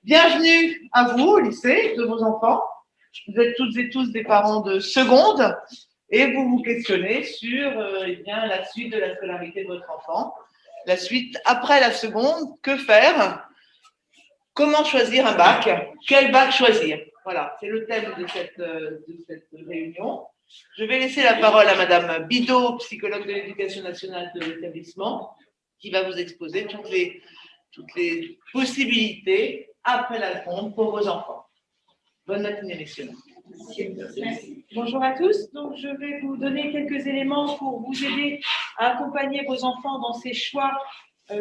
Bienvenue à vous au lycée de vos enfants. Vous êtes toutes et tous des parents de seconde et vous vous questionnez sur la suite de la scolarité de votre enfant. La suite après la seconde, que faire? Comment choisir un bac? Quel bac choisir? Voilà, c'est le thème de cette réunion. Je vais laisser la parole à Madame Bidot, psychologue de l'éducation nationale de l'établissement, qui va vous exposer toutes les possibilités après la seconde pour vos enfants. Bonne matinée, messieurs. Bonjour à tous. Donc, je vais vous donner quelques éléments pour vous aider à accompagner vos enfants dans ces choix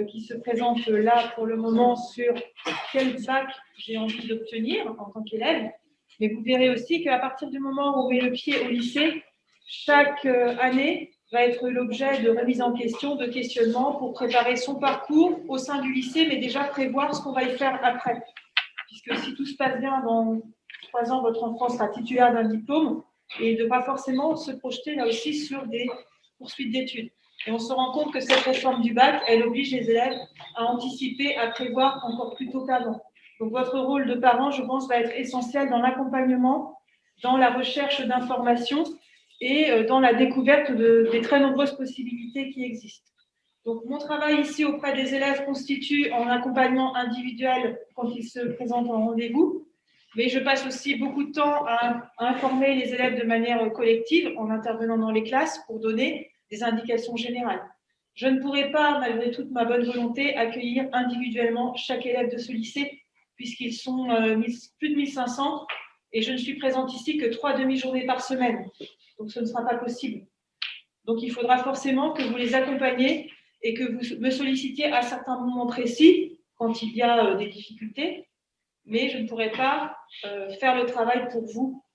qui se présentent là pour le moment sur quel bac j'ai envie d'obtenir en tant qu'élève. Mais vous verrez aussi qu'à partir du moment où on met le pied au lycée, chaque année va être l'objet de remise en question, de questionnement pour préparer son parcours au sein du lycée, mais déjà prévoir ce qu'on va y faire après. Puisque si tout se passe bien dans 3 ans, votre enfant sera titulaire d'un diplôme et il devra forcément se projeter là aussi sur des poursuites d'études. Et on se rend compte que cette réforme du bac, elle oblige les élèves à anticiper, à prévoir encore plus tôt qu'avant. Donc votre rôle de parent, je pense, va être essentiel dans l'accompagnement, dans la recherche d'informations et dans la découverte des très nombreuses possibilités qui existent. Donc, mon travail ici auprès des élèves constitue en accompagnement individuel quand ils se présentent en rendez-vous, mais je passe aussi beaucoup de temps à informer les élèves de manière collective en intervenant dans les classes pour donner des indications générales. Je ne pourrai pas, malgré toute ma bonne volonté, accueillir individuellement chaque élève de ce lycée, puisqu'ils sont plus de 1500 et je ne suis présente ici que 3 demi-journées par semaine. Donc, ce ne sera pas possible. Donc, il faudra forcément que vous les accompagniez et que vous me sollicitiez à certains moments précis, quand il y a des difficultés, mais je ne pourrai pas faire le travail pour vous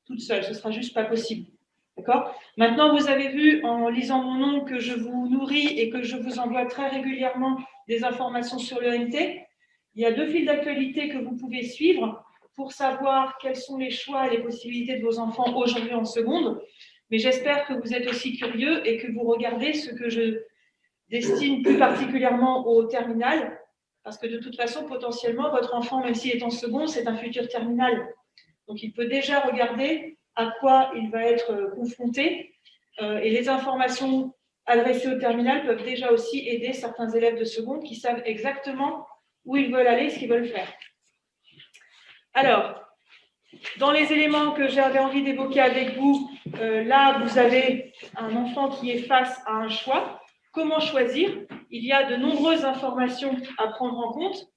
toute seule, ce ne sera juste pas possible. D'accord ? Maintenant, vous avez vu en lisant mon nom que je vous nourris et que je vous envoie très régulièrement des informations sur l'ENT. Il y a 2 fils d'actualité que vous pouvez suivre pour savoir quels sont les choix et les possibilités de vos enfants aujourd'hui en seconde. Mais j'espère que vous êtes aussi curieux et que vous regardez ce que je destine plus particulièrement au terminal, parce que de toute façon, potentiellement, votre enfant, même s'il est en seconde, c'est un futur terminal. Donc, il peut déjà regarder à quoi il va être confronté, et les informations adressées au terminal peuvent déjà aussi aider certains élèves de seconde qui savent exactement où ils veulent aller, ce qu'ils veulent faire. Alors, dans les éléments que j'avais envie d'évoquer avec vous, là, vous avez un enfant qui est face à un choix. Comment choisir? Il y a de nombreuses informations à prendre en compte.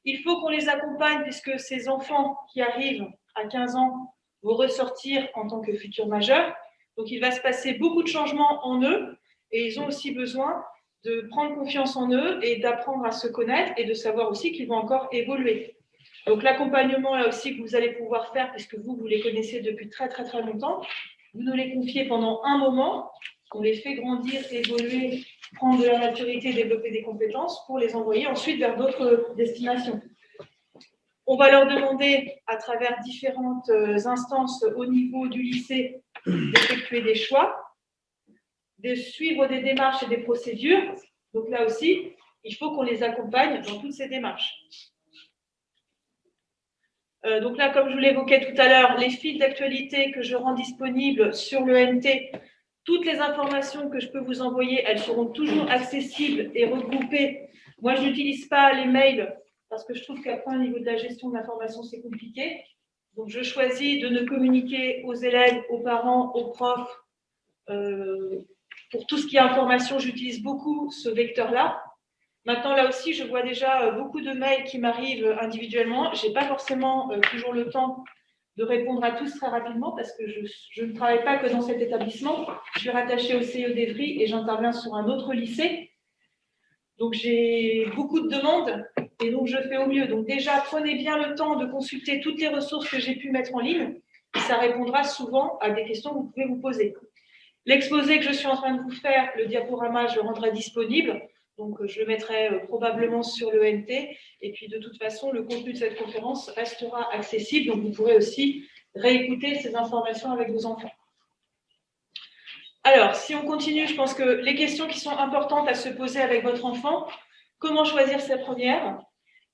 Il faut qu'on les accompagne puisque ces enfants qui arrivent à 15 ans vont ressortir en tant que futurs majeurs. Donc, il va se passer beaucoup de changements en eux et ils ont aussi besoin de prendre confiance en eux et d'apprendre à se connaître et de savoir aussi qu'ils vont encore évoluer. Donc, l'accompagnement là aussi que vous allez pouvoir faire, puisque vous les connaissez depuis très, très, très longtemps, vous nous les confiez pendant un moment, on les fait grandir, évoluer, prendre de la maturité, développer des compétences pour les envoyer ensuite vers d'autres destinations. On va leur demander, à travers différentes instances au niveau du lycée, d'effectuer des choix, de suivre des démarches et des procédures. Donc là aussi, il faut qu'on les accompagne dans toutes ces démarches. Donc là, comme je vous l'évoquais tout à l'heure, les fils d'actualité que je rends disponibles sur l'ENT, toutes les informations que je peux vous envoyer, elles seront toujours accessibles et regroupées. Moi, je n'utilise pas les mails parce que je trouve qu'après, au niveau de la gestion de l'information, c'est compliqué. Donc, je choisis de ne communiquer aux élèves, aux parents, aux profs. Pour tout ce qui est information, j'utilise beaucoup ce vecteur-là. Maintenant, là aussi, je vois déjà beaucoup de mails qui m'arrivent individuellement. Je n'ai pas forcément toujours le temps de répondre à tous très rapidement parce que je ne travaille pas que dans cet établissement. Je suis rattachée au CIE d'Evry et j'interviens sur un autre lycée. Donc, j'ai beaucoup de demandes et donc je fais au mieux. Donc, déjà, prenez bien le temps de consulter toutes les ressources que j'ai pu mettre en ligne. Et ça répondra souvent à des questions que vous pouvez vous poser. L'exposé que je suis en train de vous faire, le diaporama, je le rendrai disponible. Donc, je le mettrai probablement sur l'ENT. Et puis, de toute façon, le contenu de cette conférence restera accessible. Donc, vous pourrez aussi réécouter ces informations avec vos enfants. Alors, si on continue, je pense que les questions qui sont importantes à se poser avec votre enfant, comment choisir sa première?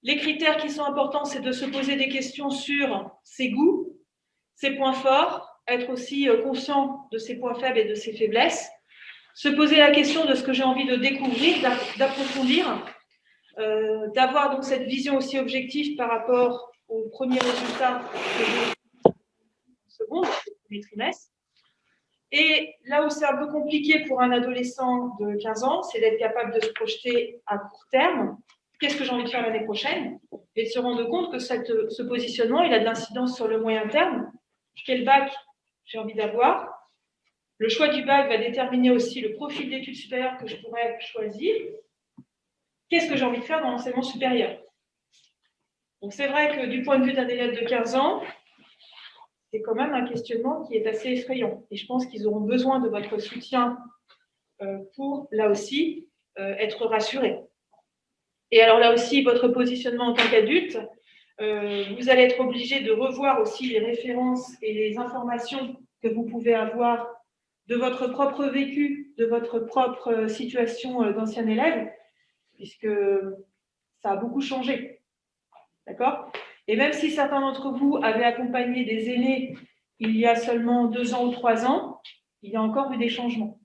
Les critères qui sont importants, c'est de se poser des questions sur ses goûts, ses points forts, être aussi conscient de ses points faibles et de ses faiblesses, se poser la question de ce que j'ai envie de découvrir, d'approfondir, d'avoir donc cette vision aussi objective par rapport aux premiers résultats que j'ai en seconde, au premier trimestre. Et là où c'est un peu compliqué pour un adolescent de 15 ans, c'est d'être capable de se projeter à court terme. Qu'est-ce que j'ai envie de faire l'année prochaine? Et de se rendre compte que ce positionnement, il a de l'incidence sur le moyen terme. Quel bac j'ai envie d'avoir? Le choix du bac va déterminer aussi le profil d'études supérieures que je pourrais choisir. Qu'est-ce que j'ai envie de faire dans l'enseignement supérieur? Donc c'est vrai que du point de vue d'un élève de 15 ans, c'est quand même un questionnement qui est assez effrayant. Et je pense qu'ils auront besoin de votre soutien pour, là aussi, être rassurés. Et alors là aussi, votre positionnement en tant qu'adulte, vous allez être obligé de revoir aussi les références et les informations que vous pouvez avoir de votre propre vécu, de votre propre situation d'ancien élève, puisque ça a beaucoup changé. D'accord? Et même si certains d'entre vous avaient accompagné des aînés il y a seulement 2 ans ou 3 ans, il y a encore eu des changements.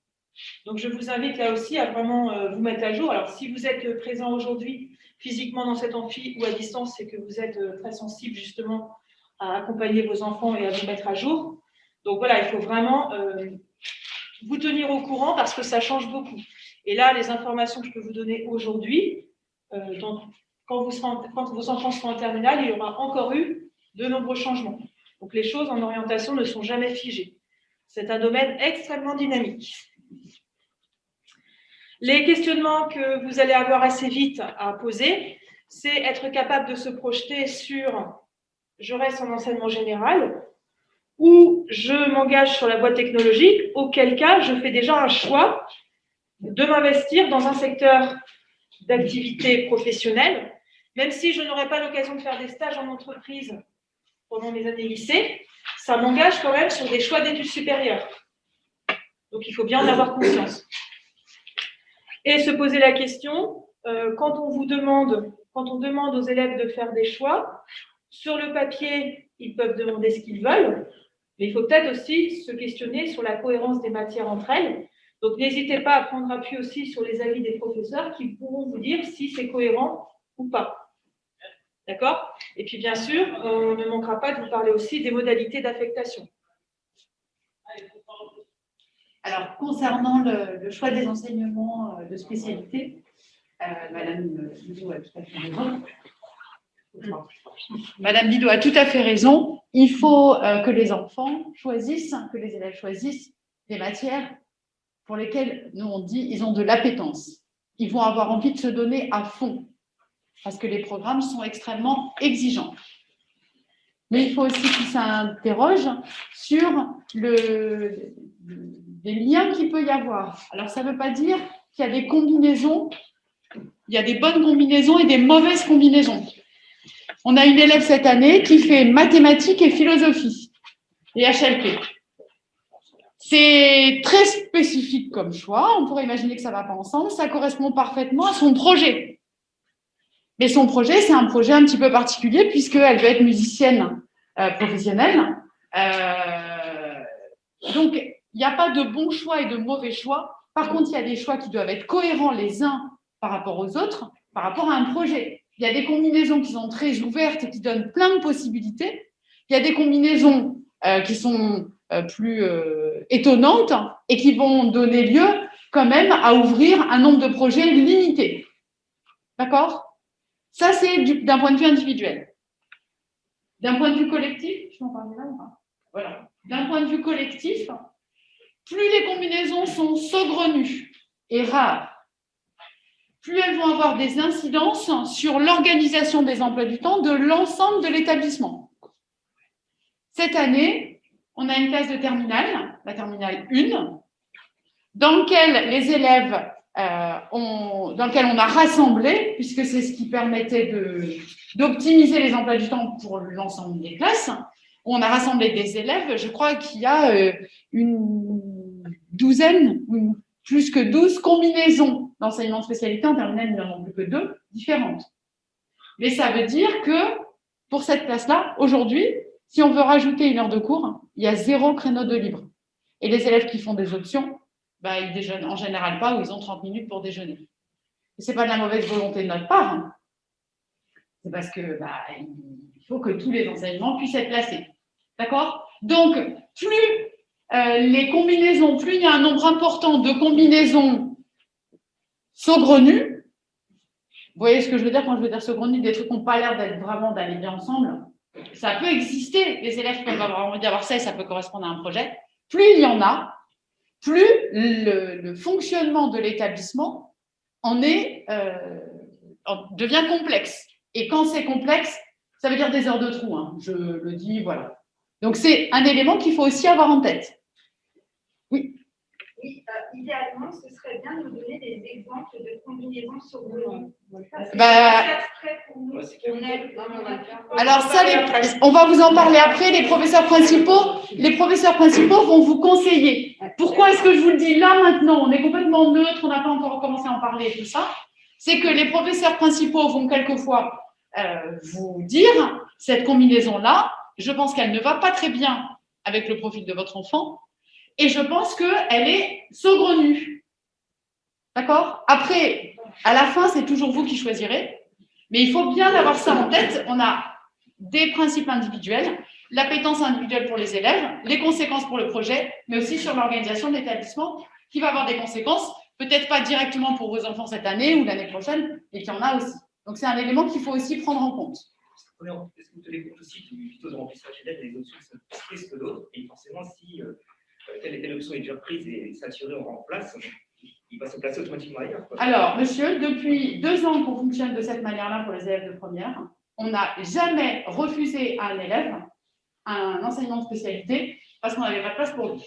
Donc, je vous invite là aussi à vraiment vous mettre à jour. Alors, si vous êtes présent aujourd'hui physiquement dans cet amphi ou à distance, c'est que vous êtes très sensible justement à accompagner vos enfants et à vous mettre à jour. Donc, voilà, il faut vraiment vous tenir au courant parce que ça change beaucoup. Et là, les informations que je peux vous donner aujourd'hui, quand vos enfants seront en terminale, il y aura encore eu de nombreux changements. Donc, les choses en orientation ne sont jamais figées. C'est un domaine extrêmement dynamique. Les questionnements que vous allez avoir assez vite à poser, c'est être capable de se projeter sur « je reste en enseignement général » ou « je m'engage sur la voie technologique », auquel cas je fais déjà un choix de m'investir dans un secteur d'activité professionnelle, même si je n'aurai pas l'occasion de faire des stages en entreprise pendant mes années lycée, ça m'engage quand même sur des choix d'études supérieures. Donc, il faut bien en avoir conscience. Et se poser la question, quand on demande aux élèves de faire des choix, sur le papier, ils peuvent demander ce qu'ils veulent, mais il faut peut-être aussi se questionner sur la cohérence des matières entre elles. Donc, n'hésitez pas à prendre appui aussi sur les avis des professeurs qui pourront vous dire si c'est cohérent ou pas. D'accord? Et puis, bien sûr, on ne manquera pas de vous parler aussi des modalités d'affectation. Alors, concernant le choix des enseignements de spécialité, Madame Didot a tout à fait raison. Madame Didot a tout à fait raison. Il faut que les enfants choisissent, que les élèves choisissent des matières pour lesquelles, nous on dit, ils ont de l'appétence. Ils vont avoir envie de se donner à fond parce que les programmes sont extrêmement exigeants. Mais il faut aussi qu'ils s'interrogent sur les liens qu'il peut y avoir. Alors, ça ne veut pas dire qu'il y a des combinaisons, il y a des bonnes combinaisons et des mauvaises combinaisons. On a une élève cette année qui fait mathématiques et philosophie, et HLP. C'est très spécifique comme choix, on pourrait imaginer que ça ne va pas ensemble, ça correspond parfaitement à son projet. Mais son projet, c'est un projet un petit peu particulier puisqu'elle veut être musicienne professionnelle. Donc, il n'y a pas de bon choix et de mauvais choix. Par contre, il y a des choix qui doivent être cohérents les uns par rapport aux autres, par rapport à un projet. Il y a des combinaisons qui sont très ouvertes et qui donnent plein de possibilités. Il y a des combinaisons qui sont plus étonnantes et qui vont donner lieu quand même à ouvrir un nombre de projets limité. D'accord ? Ça, c'est d'un point de vue individuel. D'un point de vue collectif, je m'en parle là ou pas ? Voilà. D'un point de vue collectif, plus les combinaisons sont saugrenues et rares, plus elles vont avoir des incidences sur l'organisation des emplois du temps de l'ensemble de l'établissement. Cette année, on a une classe de terminale, la terminale 1, dans laquelle les élèves dans lequel on a rassemblé, puisque c'est ce qui permettait d'optimiser les emplois du temps pour l'ensemble des classes, on a rassemblé des élèves, je crois qu'il y a une douzaine, ou plus que 12 combinaisons d'enseignement de spécialité en terminale, il n'y en a plus que 2, différentes. Mais ça veut dire que pour cette classe-là, aujourd'hui, si on veut rajouter 1 heure de cours, il y a 0 créneau de libre. Et les élèves qui font des options, bah, ils déjeunent en général pas ou ils ont 30 minutes pour déjeuner. Et ce n'est pas de la mauvaise volonté de notre part, hein. C'est parce que il faut que tous les enseignements puissent être placés. D'accord? Donc, plus les combinaisons, plus il y a un nombre important de combinaisons saugrenues, vous voyez ce que je veux dire quand je veux dire saugrenues, des trucs qui n'ont pas l'air d'être vraiment d'aller bien ensemble, ça peut exister. Les élèves peuvent avoir envie d'avoir ça et ça peut correspondre à un projet. Plus il y en a, plus le fonctionnement de l'établissement devient complexe. Et quand c'est complexe, ça veut dire des heures de trou, hein. Je le dis, voilà. Donc, c'est un élément qu'il faut aussi avoir en tête. Oui. Oui, idéalement, ce serait bien de nous donner des exemples de combinaisons saugrenues. Alors ça, on va vous en parler après. Les professeurs principaux vont vous conseiller. Pourquoi est-ce que je vous le dis là maintenant? On est complètement neutre, on n'a pas encore commencé à en parler, tout ça. C'est que les professeurs principaux vont quelquefois vous dire cette combinaison-là, je pense qu'elle ne va pas très bien avec le profil de votre enfant et je pense qu'elle est saugrenue. D'accord? Après, à la fin, c'est toujours vous qui choisirez, mais il faut bien avoir ça en tête. On a des principes individuels, l'appétence individuelle pour les élèves, les conséquences pour le projet, mais aussi sur l'organisation de l'établissement qui va avoir des conséquences, peut-être pas directement pour vos enfants cette année ou l'année prochaine, mais qu'il y en a aussi. Donc, c'est un élément qu'il faut aussi prendre en compte. Est-ce que vous tenez compte aussi du taux de remplissage élève des options sont plus prises que d'autres? Et forcément, si telle et telle option est déjà prise et saturée en place, il va se placer automatiquement ailleurs, quoi. Alors, monsieur, depuis 2 ans qu'on fonctionne de cette manière-là pour les élèves de première, on n'a jamais refusé à un élève un enseignement de spécialité parce qu'on n'avait pas de place pour lui.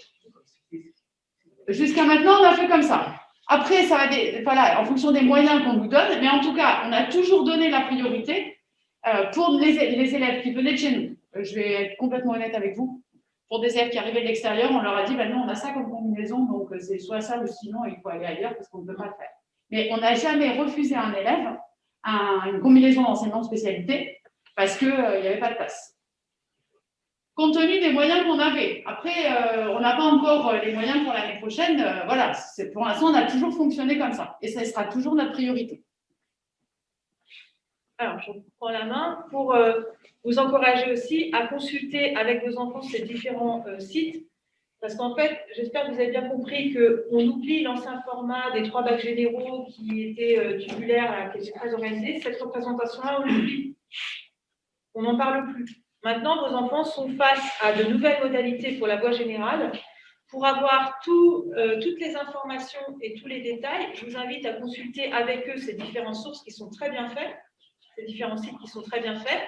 Jusqu'à maintenant, on a fait comme ça. Après, ça va voilà, en fonction des moyens qu'on nous donne, mais en tout cas, on a toujours donné la priorité pour les élèves qui venaient de chez nous. Je vais être complètement honnête avec vous. Pour des élèves qui arrivaient de l'extérieur, on leur a dit, ben non, on a ça comme combinaison, donc c'est soit ça ou sinon il faut aller ailleurs parce qu'on ne peut pas le faire. Mais on n'a jamais refusé à un élève une combinaison d'enseignement de spécialité parce qu'il n'y avait pas de place. Compte tenu des moyens qu'on avait. Après, on n'a pas encore les moyens pour l'année prochaine. Voilà, pour l'instant, on a toujours fonctionné comme ça. Et ça sera toujours notre priorité. Alors, je prends la main pour vous encourager aussi à consulter avec vos enfants ces différents sites. Parce qu'en fait, j'espère que vous avez bien compris qu'on oublie l'ancien format des 3 bacs généraux qui était tubulaire, qui était très organisé. Cette représentation-là, on l'oublie. On n'en parle plus. Maintenant, vos enfants sont face à de nouvelles modalités pour la voie générale. Pour avoir toutes les informations et tous les détails, je vous invite à consulter avec eux ces différentes sources qui sont très bien faites, ces différents sites qui sont très bien faits.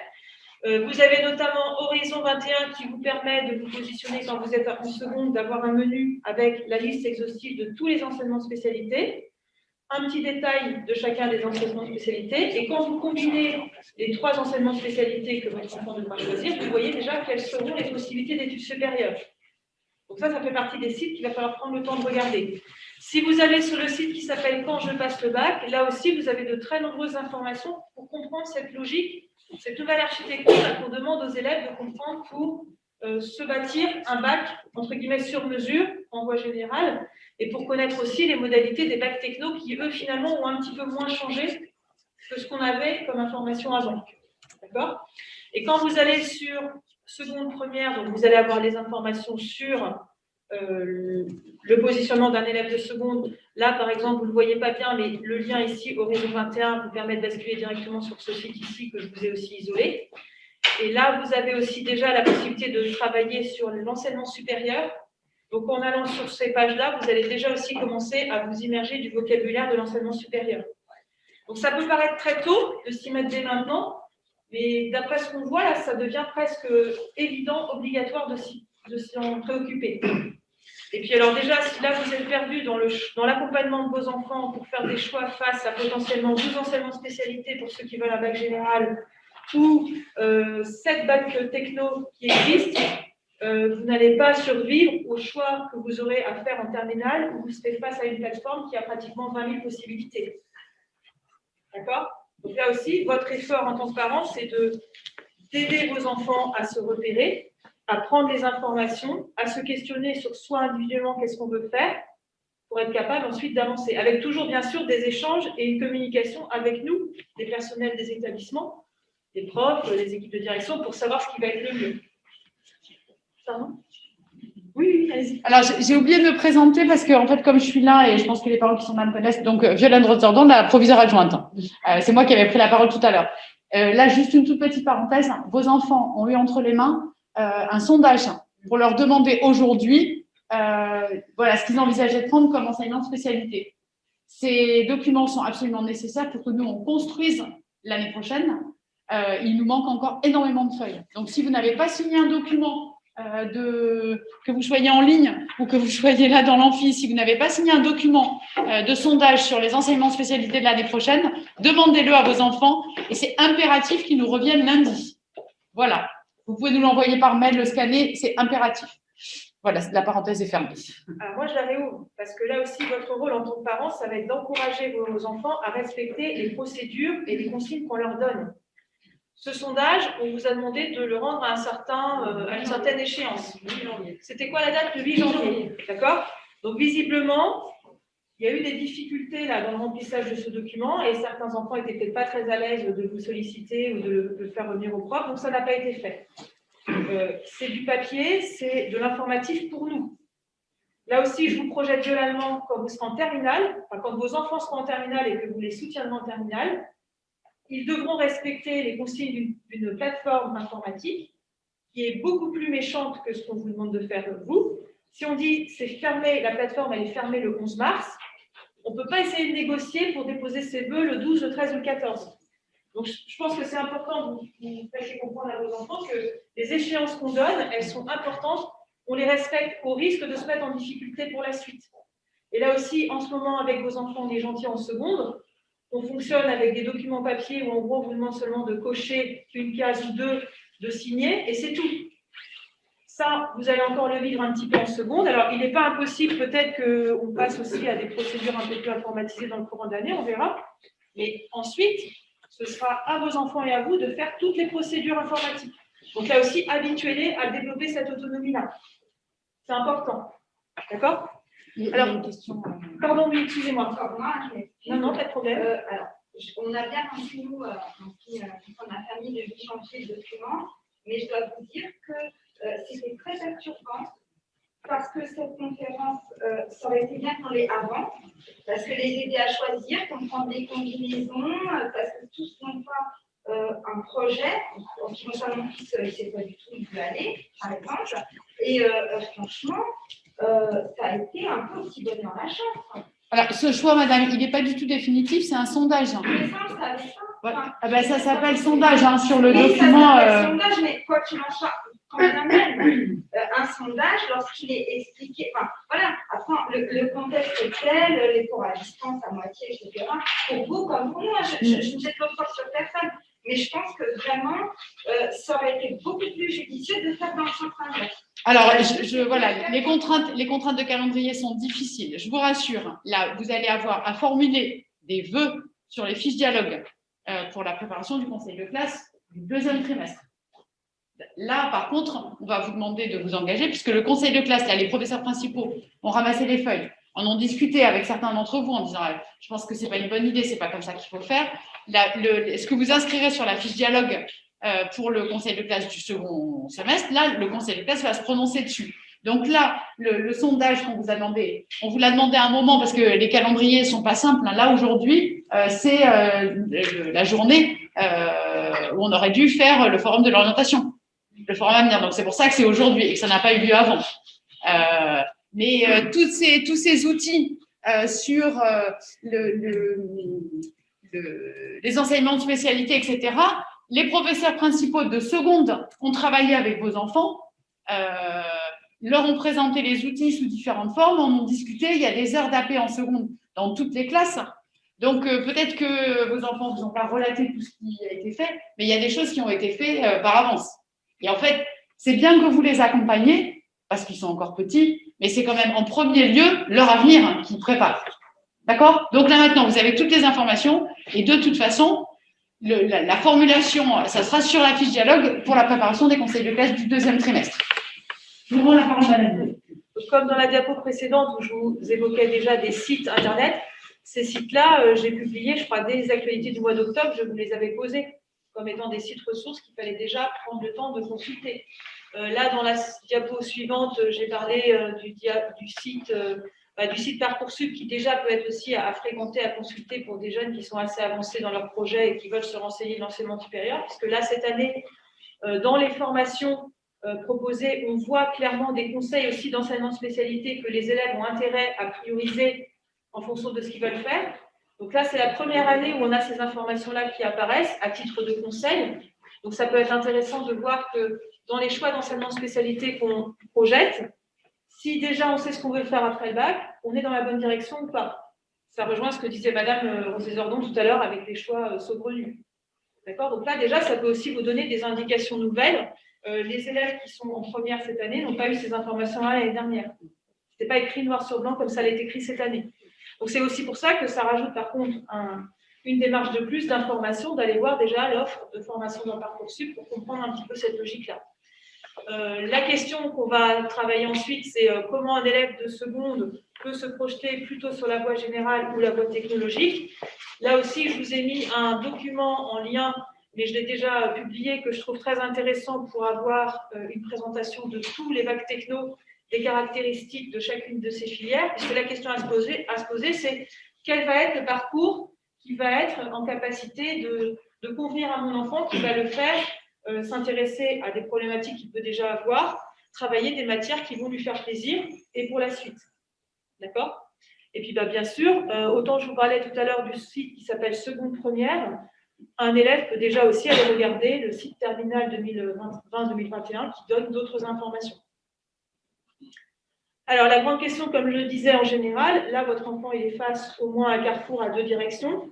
Vous avez notamment Horizon 21 qui vous permet de vous positionner quand vous êtes en seconde, d'avoir un menu avec la liste exhaustive de tous les enseignements de spécialité, un petit détail de chacun des enseignements de spécialité. Et quand vous combinez les 3 enseignements de spécialité que votre enfant devra choisir, vous voyez déjà quelles seront les possibilités d'études supérieures. Donc ça fait partie des sites qu'il va falloir prendre le temps de regarder. Si vous allez sur le site qui s'appelle « Quand je passe le bac », là aussi, vous avez de très nombreuses informations pour comprendre cette logique, cette nouvelle architecture qu'on demande aux élèves de comprendre pour se bâtir un bac, entre guillemets, sur mesure, en voie générale, et pour connaître aussi les modalités des bacs techno qui, eux, finalement, ont un petit peu moins changé que ce qu'on avait comme information avant. D'accord? Et quand vous allez sur seconde, première, donc vous allez avoir les informations sur le positionnement d'un élève de seconde. Là, par exemple, vous ne le voyez pas bien, mais le lien ici, Horizon 21, vous permet de basculer directement sur ce site ici que je vous ai aussi isolé. Et là, vous avez aussi déjà la possibilité de travailler sur l'enseignement supérieur. Donc, en allant sur ces pages-là, vous allez déjà aussi commencer à vous immerger du vocabulaire de l'enseignement supérieur. Donc, ça peut paraître très tôt de s'y mettre dès maintenant, mais d'après ce qu'on voit, là, ça devient presque évident, obligatoire de s'en préoccuper. Et puis alors déjà, si là vous êtes perdu dans l'accompagnement de vos enfants pour faire des choix face à potentiellement 12 enseignements de spécialité pour ceux qui veulent un bac général ou 7 bacs techno qui existent, vous n'allez pas survivre au choix que vous aurez à faire en terminale où vous serez face à une plateforme qui a pratiquement 20 000 possibilités. D'accord? Donc là aussi, votre effort en tant que parent, c'est d'aider vos enfants à se repérer, à prendre les informations, à se questionner sur soi individuellement, qu'est-ce qu'on veut faire, pour être capable ensuite d'avancer, avec toujours bien sûr des échanges et une communication avec nous, les personnels des établissements, les profs, les équipes de direction, pour savoir ce qui va être le mieux. Pardon ? Oui, allez-y. Alors, j'ai oublié de me présenter parce que, en fait, comme je suis là et je pense que les parents qui sont là me connaissent, donc Violaine Rotterdam, la proviseure adjointe. C'est moi qui avais pris la parole tout à l'heure. Là, juste une toute petite parenthèse. Vos enfants ont eu entre les mains un sondage pour leur demander aujourd'hui voilà, ce qu'ils envisageaient de prendre comme enseignement de spécialité. Ces documents sont absolument nécessaires pour que nous, on construise l'année prochaine. Il nous manque encore énormément de feuilles. Donc, si vous n'avez pas signé un document que vous soyez en ligne ou que vous soyez là dans l'amphi, si vous n'avez pas signé un document de sondage sur les enseignements de spécialité de l'année prochaine, demandez-le à vos enfants et c'est impératif qu'ils nous reviennent lundi. Voilà. Vous pouvez nous l'envoyer par mail, le scanner, c'est impératif. Voilà, la parenthèse est fermée. Alors moi, je la réouvre parce que là aussi, votre rôle en tant que parent, ça va être d'encourager vos enfants à respecter les procédures et les consignes qu'on leur donne. Ce sondage, on vous a demandé de le rendre à une certaine échéance. C'était quoi la date? Le 8 janvier. D'accord? Donc, visiblement, il y a eu des difficultés là, dans le remplissage de ce document et certains enfants n'étaient peut-être pas très à l'aise de vous solliciter ou de le faire revenir au prof, donc ça n'a pas été fait. C'est du papier, c'est de l'informatif pour nous. Là aussi, je vous projette violemment quand vous serez en terminale, enfin, quand vos enfants seront en terminale et que vous les soutiendrez en terminale, ils devront respecter les consignes d'une plateforme informatique qui est beaucoup plus méchante que ce qu'on vous demande de faire vous. Si on dit c'est fermé, la plateforme elle est fermée le 11 mars, on ne peut pas essayer de négocier pour déposer ses vœux le 12, le 13 ou le 14. Donc je pense que c'est important que vous fassiez comprendre à vos enfants que les échéances qu'on donne, elles sont importantes, on les respecte au risque de se mettre en difficulté pour la suite. Et là aussi, en ce moment, avec vos enfants, on est gentil en seconde, on fonctionne avec des documents papier où en gros, on vous demande seulement de cocher une case ou deux, de signer, et c'est tout. Ça, vous allez encore le vivre un petit peu en seconde. Alors, il n'est pas impossible peut-être qu'on passe aussi à des procédures un peu plus informatisées dans le courant de l'année, on verra. Mais ensuite, ce sera à vos enfants et à vous de faire toutes les procédures informatiques. Donc là aussi, habituez-les à développer cette autonomie-là. C'est important. D'accord? Alors, une question. Pardon, oui, excusez-moi. Non, pas de problème. Alors, on a bien compris, nous, on a famille le 8 janvier le document, mais je dois vous dire que c'était très perturbant parce que cette conférence, ça aurait été bien qu'on l'ait avant, parce que les aider à choisir, comprendre les combinaisons, parce que tous n'ont pas un projet, en ce qui concerne mon fils, il ne sait pas du tout où il veut aller, par exemple, et franchement, ça a été un peu aussi donné en la chance. Alors, ce choix, madame, il n'est pas du tout définitif, c'est un sondage. Mais ça, on savait pas. Ouais. Ah ben, ça s'appelle sondage sur le oui, document. Ça s'appelle sondage, mais quoi qu'il en soit, quand même, un sondage, lorsqu'il est expliqué, enfin, voilà, après, le contexte est tel, les cours à distance à moitié, etc. Pour vous comme pour moi, je ne jette l'autre fois sur personne, mais je pense que vraiment, ça aurait été beaucoup plus judicieux de faire dans le sens inverse. Alors, voilà, les contraintes de calendrier sont difficiles. Je vous rassure, là, vous allez avoir à formuler des vœux sur les fiches dialogue pour la préparation du conseil de classe du deuxième trimestre. Là, par contre, on va vous demander de vous engager puisque le conseil de classe, là, les professeurs principaux ont ramassé les feuilles, en ont discuté avec certains d'entre vous en disant je pense que ce n'est pas une bonne idée, ce n'est pas comme ça qu'il faut faire. Ce que vous inscrirez sur la fiche dialogue pour le conseil de classe du second semestre, là, le conseil de classe va se prononcer dessus. Donc là, le sondage qu'on vous a demandé, on vous l'a demandé à un moment parce que les calendriers ne sont pas simples. Là, aujourd'hui, c'est la journée où on aurait dû faire le forum de l'orientation, le forum Avenir. Donc, c'est pour ça que c'est aujourd'hui et que ça n'a pas eu lieu avant. Mais tous ces outils sur les enseignements de spécialité, etc., les professeurs principaux de seconde ont travaillé avec vos enfants, leur ont présenté les outils sous différentes formes, en ont discuté. Il y a des heures d'AP en seconde dans toutes les classes. Donc, peut-être que vos enfants ne vous ont pas relaté tout ce qui a été fait, mais il y a des choses qui ont été faites par avance. Et en fait, c'est bien que vous les accompagniez, parce qu'ils sont encore petits, mais c'est quand même en premier lieu leur avenir qu'ils préparent. D'accord? Donc là, maintenant, vous avez toutes les informations, et de toute façon, la formulation, ça sera sur la fiche dialogue pour la préparation des conseils de classe du 2e trimestre. Je vous rends la parole, madame. Comme dans la diapo précédente où je vous évoquais déjà des sites internet, ces sites-là, j'ai publié, je crois, dès les actualités du mois d'octobre, je vous les avais posés comme étant des sites ressources qu'il fallait déjà prendre le temps de consulter. Là, dans la diapo suivante, j'ai parlé du site Parcoursup qui déjà peut être aussi à fréquenter, à consulter pour des jeunes qui sont assez avancés dans leur projet et qui veulent se renseigner de l'enseignement supérieur, puisque là, cette année, dans les formations proposées, on voit clairement des conseils aussi d'enseignement de spécialité que les élèves ont intérêt à prioriser en fonction de ce qu'ils veulent faire. Donc là, c'est la première année où on a ces informations-là qui apparaissent à titre de conseil. Donc ça peut être intéressant de voir que dans les choix d'enseignement de spécialité qu'on projette, si déjà on sait ce qu'on veut faire après le bac, on est dans la bonne direction ou pas. Ça rejoint ce que disait Madame Rosé-Zordon tout à l'heure avec les choix saugrenus. D'accord ? Donc là, déjà, ça peut aussi vous donner des indications nouvelles. Les élèves qui sont en première cette année n'ont pas eu ces informations-là l'année dernière. Ce n'était pas écrit noir sur blanc comme ça l'est écrit cette année. Donc c'est aussi pour ça que ça rajoute par contre une démarche de plus d'information, d'aller voir déjà l'offre de formation dans Parcoursup pour comprendre un petit peu cette logique-là. La question qu'on va travailler ensuite, c'est comment un élève de seconde peut se projeter plutôt sur la voie générale ou la voie technologique. Là aussi, je vous ai mis un document en lien, mais je l'ai déjà publié, que je trouve très intéressant pour avoir une présentation de tous les bacs techno, des caractéristiques de chacune de ces filières, puisque la question à se poser, c'est quel va être le parcours qui va être en capacité de convenir à mon enfant qui va le faire s'intéresser à des problématiques qu'il peut déjà avoir, travailler des matières qui vont lui faire plaisir et pour la suite. D'accord ? Et puis bien sûr, autant je vous parlais tout à l'heure du site qui s'appelle Seconde Première, un élève peut déjà aussi aller regarder le site Terminal 2020-2021 qui donne d'autres informations. Alors, la grande question, comme je le disais en général, là, votre enfant il est face au moins à un carrefour à 2 directions,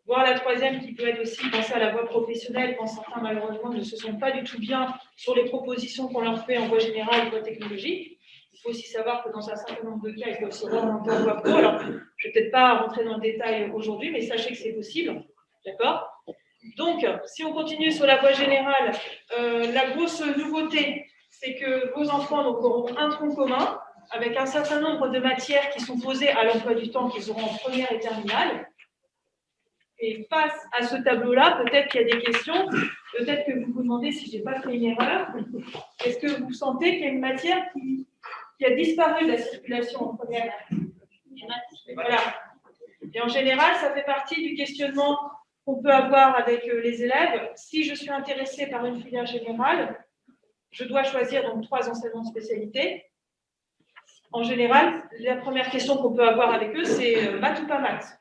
voire la troisième qui peut être aussi penser à la voie professionnelle quand certains, malheureusement, ne se sentent pas du tout bien sur les propositions qu'on leur fait en voie générale et voie technologique. Il faut aussi savoir que dans un certain nombre de cas, ils peuvent se remonter en voie pro. Alors, je ne vais peut-être pas rentrer dans le détail aujourd'hui, mais sachez que c'est possible. D'accord ? Donc, si on continue sur la voie générale, la grosse nouveauté, c'est que vos enfants auront un tronc commun avec un certain nombre de matières qui sont posées à l'emploi du temps qu'ils auront en première et terminale. Et face à ce tableau-là, peut-être qu'il y a des questions, peut-être que vous vous demandez si je n'ai pas fait une erreur. Est-ce que vous sentez qu'il y a une matière qui a disparu de la circulation en première? Voilà. Et en général, ça fait partie du questionnement qu'on peut avoir avec les élèves. Si je suis intéressée par une filière générale, je dois choisir donc 3 enseignements de spécialité. En général, la première question qu'on peut avoir avec eux, c'est maths ou pas maths.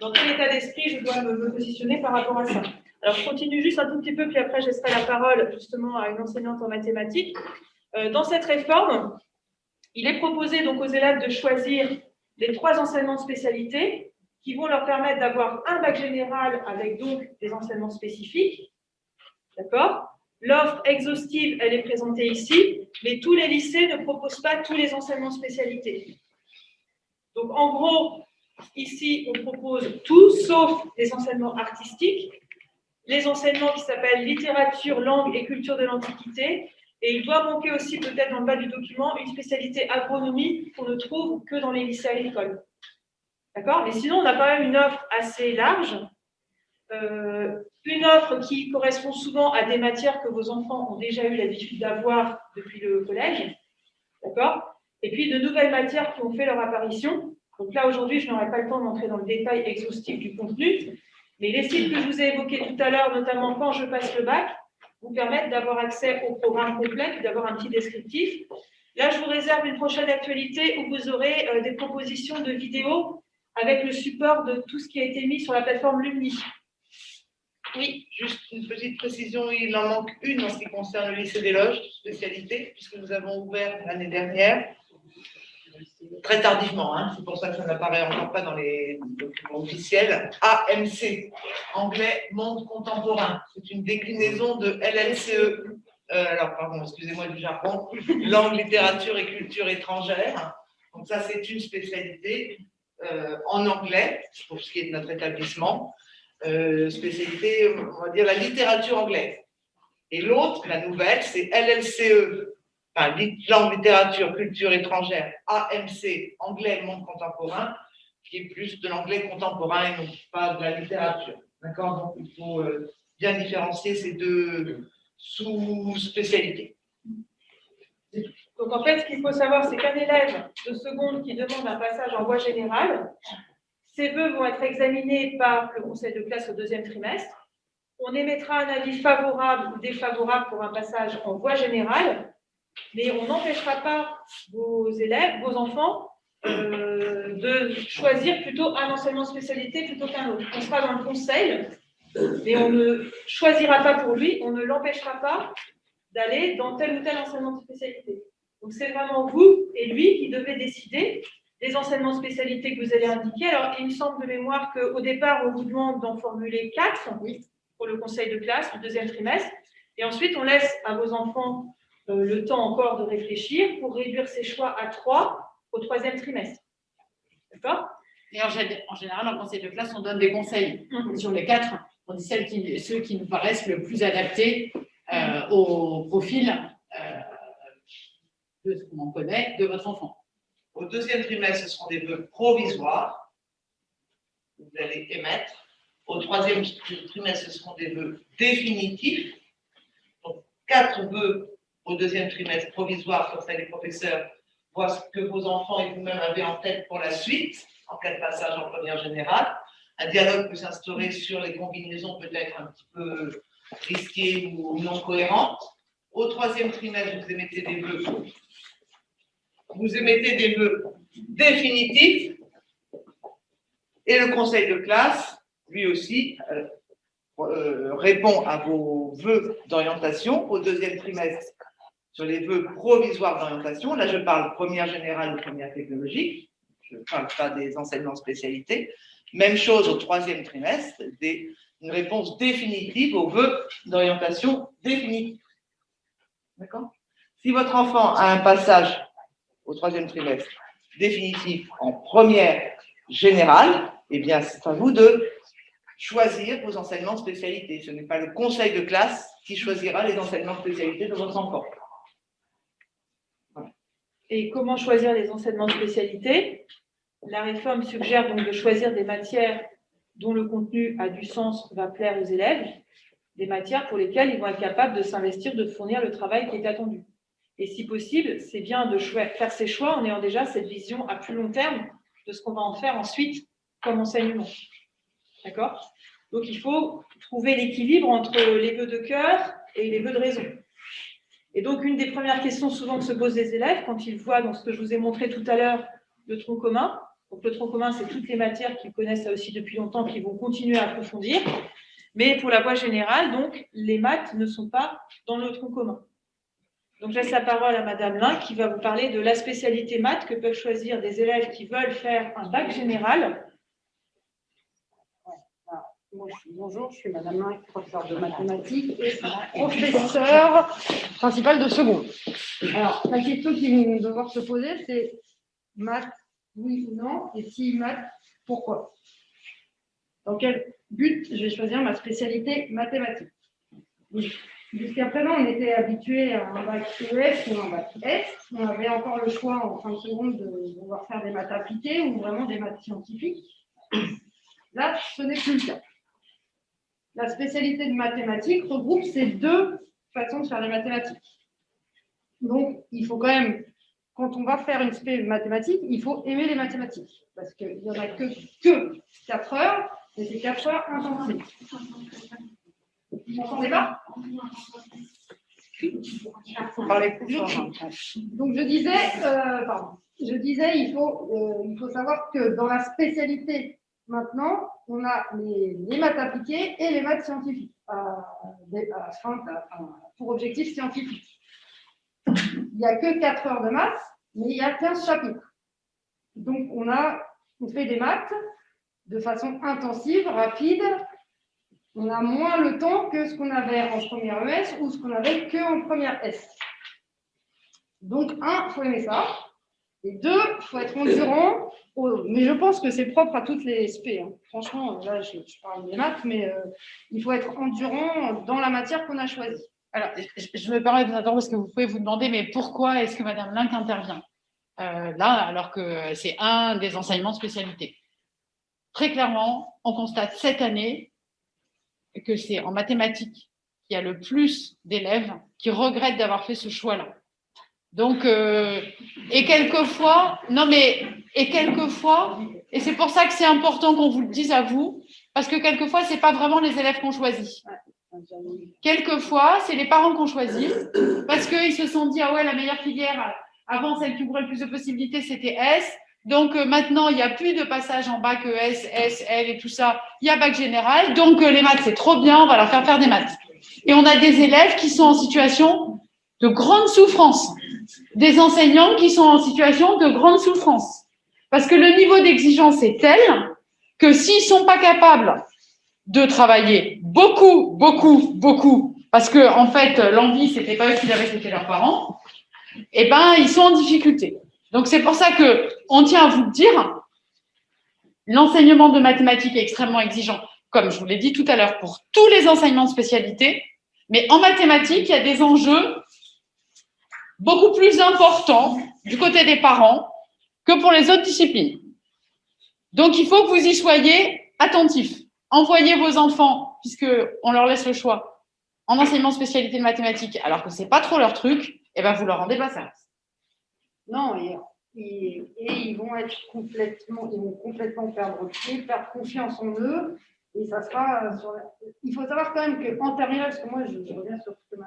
Dans quel état d'esprit je dois me positionner par rapport à ça? Alors, je continue juste un tout petit peu, puis après, je laisserai la parole justement à une enseignante en mathématiques. Dans cette réforme, il est proposé donc aux élèves de choisir les 3 enseignements de spécialité qui vont leur permettre d'avoir un bac général avec donc des enseignements spécifiques. D'accord? L'offre exhaustive, elle est présentée ici, mais tous les lycées ne proposent pas tous les enseignements de spécialité. Donc, en gros, ici, on propose tout, sauf les enseignements artistiques, les enseignements qui s'appellent littérature, langue et culture de l'Antiquité, et il doit manquer aussi, peut-être dans le bas du document, une spécialité agronomie qu'on ne trouve que dans les lycées agricoles. D'accord? Mais sinon, on a quand même une offre assez large, une offre qui correspond souvent à des matières que vos enfants ont déjà eu l'habitude d'avoir depuis le collège. D'accord? Et puis, de nouvelles matières qui ont fait leur apparition. Donc là, aujourd'hui, je n'aurai pas le temps d'entrer dans le détail exhaustif du contenu, mais les sites que je vous ai évoqués tout à l'heure, notamment quand je passe le bac, vous permettent d'avoir accès au programme complet et d'avoir un petit descriptif. Là, je vous réserve une prochaine actualité où vous aurez des propositions de vidéos avec le support de tout ce qui a été mis sur la plateforme Lumni. Oui, juste une petite précision, il en manque une en ce qui concerne le lycée des Loges, spécialité, puisque nous avons ouvert l'année dernière, très tardivement, hein, c'est pour ça que ça n'apparaît encore pas dans les documents officiels, AMC, Anglais Monde Contemporain. C'est une déclinaison de LLCE, alors pardon, excusez-moi du jargon, langue, littérature et culture étrangère. Donc ça, c'est une spécialité en anglais, pour ce qui est de notre établissement. spécialité, on va dire la littérature anglaise. Et l'autre, la nouvelle, c'est LLCE, enfin, langue, littérature, culture étrangère, AMC, anglais, monde contemporain, qui est plus de l'anglais contemporain et non pas de la littérature. D'accord? Donc, il faut bien différencier ces deux sous-spécialités. Donc en fait, ce qu'il faut savoir, c'est qu'un élève de seconde qui demande un passage en voie générale, ses vœux vont être examinés par le conseil de classe au deuxième trimestre. On émettra un avis favorable ou défavorable pour un passage en voie générale, mais on n'empêchera pas vos élèves, vos enfants, de choisir plutôt un enseignement de spécialité plutôt qu'un autre. On sera dans le conseil, mais on ne choisira pas pour lui, on ne l'empêchera pas d'aller dans tel ou tel enseignement de spécialité. Donc c'est vraiment vous et lui qui devez décider des enseignements de spécialité que vous allez indiquer. Alors il me semble de mémoire qu'au départ, on vous demande d'en formuler 4 pour le conseil de classe du deuxième trimestre. Et ensuite, on laisse à vos enfants le temps encore de réfléchir pour réduire ces choix à 3 au troisième trimestre. D'accord? Et en général, en conseil de classe, on donne des conseils. Sur les 4, on dit ceux qui nous paraissent le plus adaptés au profil de ce qu'on en connaît de votre enfant. Au deuxième trimestre, ce seront des vœux provisoires que vous allez émettre. Au troisième trimestre, ce seront des vœux définitifs. Donc, 4 vœux au deuxième trimestre provisoires, comme ça les professeurs voient ce que vos enfants et vous-même avez en tête pour la suite, en cas de passage en première générale. Un dialogue peut s'instaurer sur les combinaisons peut-être un petit peu risquées ou non cohérentes. Au troisième trimestre, vous émettez des vœux. Vous émettez des vœux définitifs et le conseil de classe, lui aussi, répond à vos vœux d'orientation au deuxième trimestre sur les vœux provisoires d'orientation. Là, je parle première générale ou première technologique. Je ne parle pas des enseignements de spécialité. Même chose au troisième trimestre, une réponse définitive aux vœux d'orientation définitive. D'accord? Si votre enfant a un passage au troisième trimestre définitif en première générale, eh bien, c'est à vous de choisir vos enseignements de spécialité. Ce n'est pas le conseil de classe qui choisira les enseignements de spécialité de votre enfant. Et comment choisir les enseignements de spécialité? La réforme suggère donc de choisir des matières dont le contenu a du sens, va plaire aux élèves, des matières pour lesquelles ils vont être capables de s'investir, de fournir le travail qui est attendu. Et si possible, c'est bien de faire ces choix en ayant déjà cette vision à plus long terme de ce qu'on va en faire ensuite comme enseignement. D'accord? Donc, il faut trouver l'équilibre entre les vœux de cœur et les vœux de raison. Et donc, une des premières questions souvent que se posent les élèves quand ils voient, dans ce que je vous ai montré tout à l'heure, le tronc commun. Donc, le tronc commun, c'est toutes les matières qu'ils connaissent ça aussi depuis longtemps, qu'ils vont continuer à approfondir. Mais pour la voie générale, donc, les maths ne sont pas dans le tronc commun. Donc, je laisse la parole à Madame Lin qui va vous parler de la spécialité maths que peuvent choisir des élèves qui veulent faire un bac général. Bonjour, je suis Madame Lin, professeure de mathématiques et professeure principale de seconde. Alors, la question qu'ils vont devoir se poser, c'est maths, oui ou non, et si maths, pourquoi? Dans quel but je vais choisir ma spécialité mathématique? Jusqu'à présent, on était habitué à un bac ES ou un bac S. On avait encore le choix en fin de seconde de pouvoir faire des maths appliquées ou vraiment des maths scientifiques. Là, ce n'est plus le cas. La spécialité de mathématiques regroupe ces deux façons de faire des mathématiques. Donc, il faut quand même, quand on va faire une spé mathématique, il faut aimer les mathématiques. Parce qu'il n'y en a que 4 heures, et c'est 4 heures intensives. Vous m'entendez pas? Il faut parler plus fort. Donc, je disais, il faut savoir que dans la spécialité, maintenant, on a les maths appliquées et les maths scientifiques, pour objectif scientifique. Il n'y a que 4 heures de maths, mais il y a 15 chapitres. Donc, on fait des maths de façon intensive, rapide. On a moins le temps que ce qu'on avait en première ES ou ce qu'on avait qu'en première S. Donc, il faut aimer ça. Et deux, il faut être endurant. Mais je pense que c'est propre à toutes les SP. Hein. Franchement, là, je parle des maths, mais il faut être endurant dans la matière qu'on a choisie. Alors, je me permets de vous attendre parce que vous pouvez vous demander, mais pourquoi est-ce que Madame Linck intervient là, alors que c'est un des enseignements de spécialité? Très clairement, on constate cette année que c'est en mathématiques qu'il y a le plus d'élèves qui regrettent d'avoir fait ce choix-là. Donc, et quelquefois, et c'est pour ça que c'est important qu'on vous le dise à vous, parce que quelquefois, c'est pas vraiment les élèves qu'on choisit. Quelquefois, c'est les parents qu'on choisit, parce qu'ils se sont dit, ah ouais, la meilleure filière, avant, celle qui ouvrait le plus de possibilités, c'était S. Donc, maintenant, il n'y a plus de passage en bac ES, S, L et tout ça. Il y a bac général. Donc, les maths, c'est trop bien, on va leur faire des maths. Et on a des élèves qui sont en situation de grande souffrance. Des enseignants qui sont en situation de grande souffrance. Parce que le niveau d'exigence est tel que s'ils ne sont pas capables de travailler beaucoup, parce que, en fait, l'envie, c'était pas eux qui l'avaient, c'était leurs parents, eh ben, ils sont en difficulté. Donc, c'est pour ça que on tient à vous le dire, l'enseignement de mathématiques est extrêmement exigeant, comme je vous l'ai dit tout à l'heure, pour tous les enseignements de spécialité, mais en mathématiques, il y a des enjeux beaucoup plus importants du côté des parents que pour les autres disciplines. Donc, il faut que vous y soyez attentifs. Envoyez vos enfants, puisqu'on leur laisse le choix, en enseignement spécialité de mathématiques, alors que ce n'est pas trop leur truc, et ben vous leur rendez pas service. Non, et ils vont complètement perdre pied, perdre confiance en eux. Et ça sera il faut savoir quand même qu'en terminale, parce que moi, je reviens sur ce que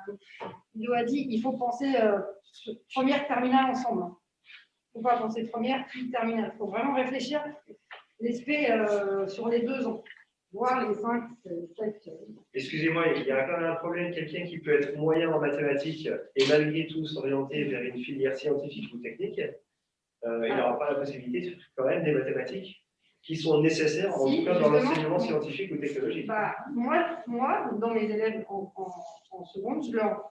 Milo a dit, il faut penser première, terminale ensemble. Il ne faut pas penser première, puis terminale. Il faut vraiment réfléchir l'esprit sur les 2 ans, voire les 5, 7. Excusez-moi, il y a quand même un problème. Quelqu'un qui peut être moyen en mathématiques et malgré tout s'orienter vers une filière scientifique ou technique, il n'aura pas la possibilité de faire quand même des mathématiques qui sont nécessaires, en tout cas dans l'enseignement scientifique ou technologique. Bah, moi, dans mes élèves en seconde, je leur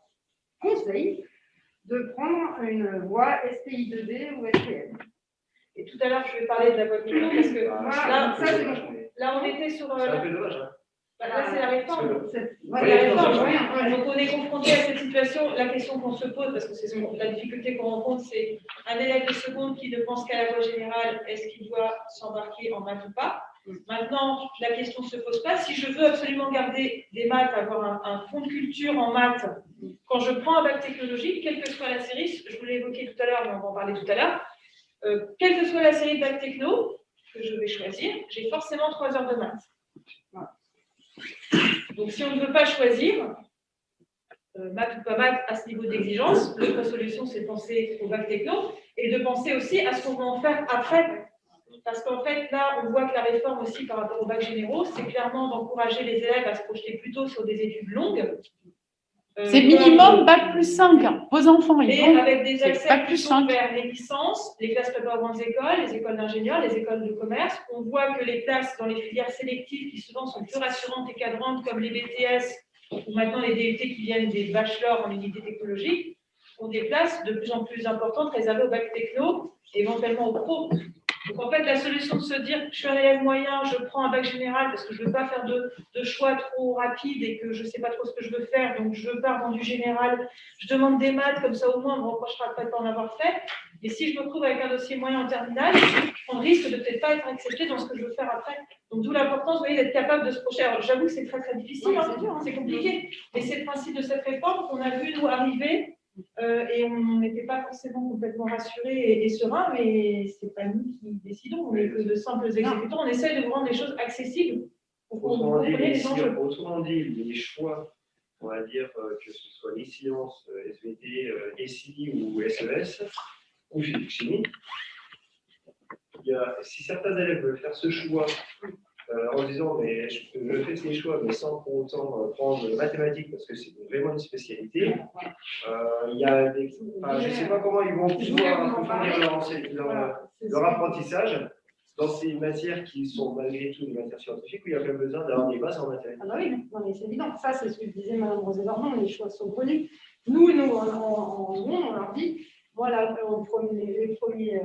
conseille de prendre une voie STI2D ou STM. Et tout à l'heure, je vais parler de la voie techno parce que là, on était sur. C'est un peu dommage. Hein. Là, c'est la réforme. Donc, on est confronté à cette situation. La question qu'on se pose, parce que c'est la difficulté qu'on rencontre, c'est un élève de seconde qui ne pense qu'à la voie générale, est-ce qu'il doit s'embarquer en maths ou pas? Maintenant, la question ne se pose pas. Si je veux absolument garder des maths, avoir un fond de culture en maths, quand je prends un bac technologique, quelle que soit la série, je vous l'ai évoqué tout à l'heure, mais on va en parler tout à l'heure, quelle que soit la série de bac techno que je vais choisir, j'ai forcément 3 heures de maths. Donc, si on ne veut pas choisir, maths ou pas maths, à ce niveau d'exigence, l'autre solution, c'est de penser au bac techno et de penser aussi à ce qu'on va en faire après. Parce qu'en fait, là, on voit que la réforme aussi par rapport au bac généraux, c'est clairement d'encourager les élèves à se projeter plutôt sur des études longues. C'est minimum bac plus 5. Vos enfants, ils vont. Avec des accès plus 5 vers les licences, les classes prépa aux grandes écoles, les écoles d'ingénieurs, les écoles de commerce. On voit que les places dans les filières sélectives qui souvent sont plus rassurantes et cadrantes, comme les BTS ou maintenant les DUT qui viennent des bachelors en unité technologique, ont des places de plus en plus importantes réservées au bac techno, éventuellement au pro. Donc en fait, la solution de se dire je suis un élève moyen, je prends un bac général parce que je ne veux pas faire de choix trop rapides et que je ne sais pas trop ce que je veux faire, donc je pars dans du général, je demande des maths, comme ça au moins on ne me reprochera pas de pas en avoir fait. Et si je me retrouve avec un dossier moyen en terminale, on risque de peut-être pas être accepté dans ce que je veux faire après. Donc d'où l'importance, vous voyez, d'être capable de se projeter. Alors j'avoue que c'est très très difficile, c'est compliqué, mais c'est le principe de cette réforme qu'on a vu nous arriver. Et on n'était pas forcément complètement rassurés et sereins, mais ce n'est pas nous qui décidons, on est que de simples exécutants. On essaie de rendre les choses accessibles pour qu'on comprenne les enjeux. Autrement dit, les choix, on va dire que ce soit les sciences, SVT, SI ou SES, ou physique-chimie, si certains élèves veulent faire ce choix en disant mais je fais ces choix mais sans pour autant prendre mathématiques parce que c'est vraiment une spécialité. Il y a des, je ne sais pas comment ils vont pouvoir approfondir leur apprentissage dans ces matières qui sont malgré tout des matières scientifiques où il y a quand même besoin d'avoir des bases en mathématiques. Ah bah oui, non, mais c'est évident. Ça, c'est ce que disait Mme Rosé-Dormand, les choix sont connus. Nous, en seconde, on leur dit Moi, là, les premiers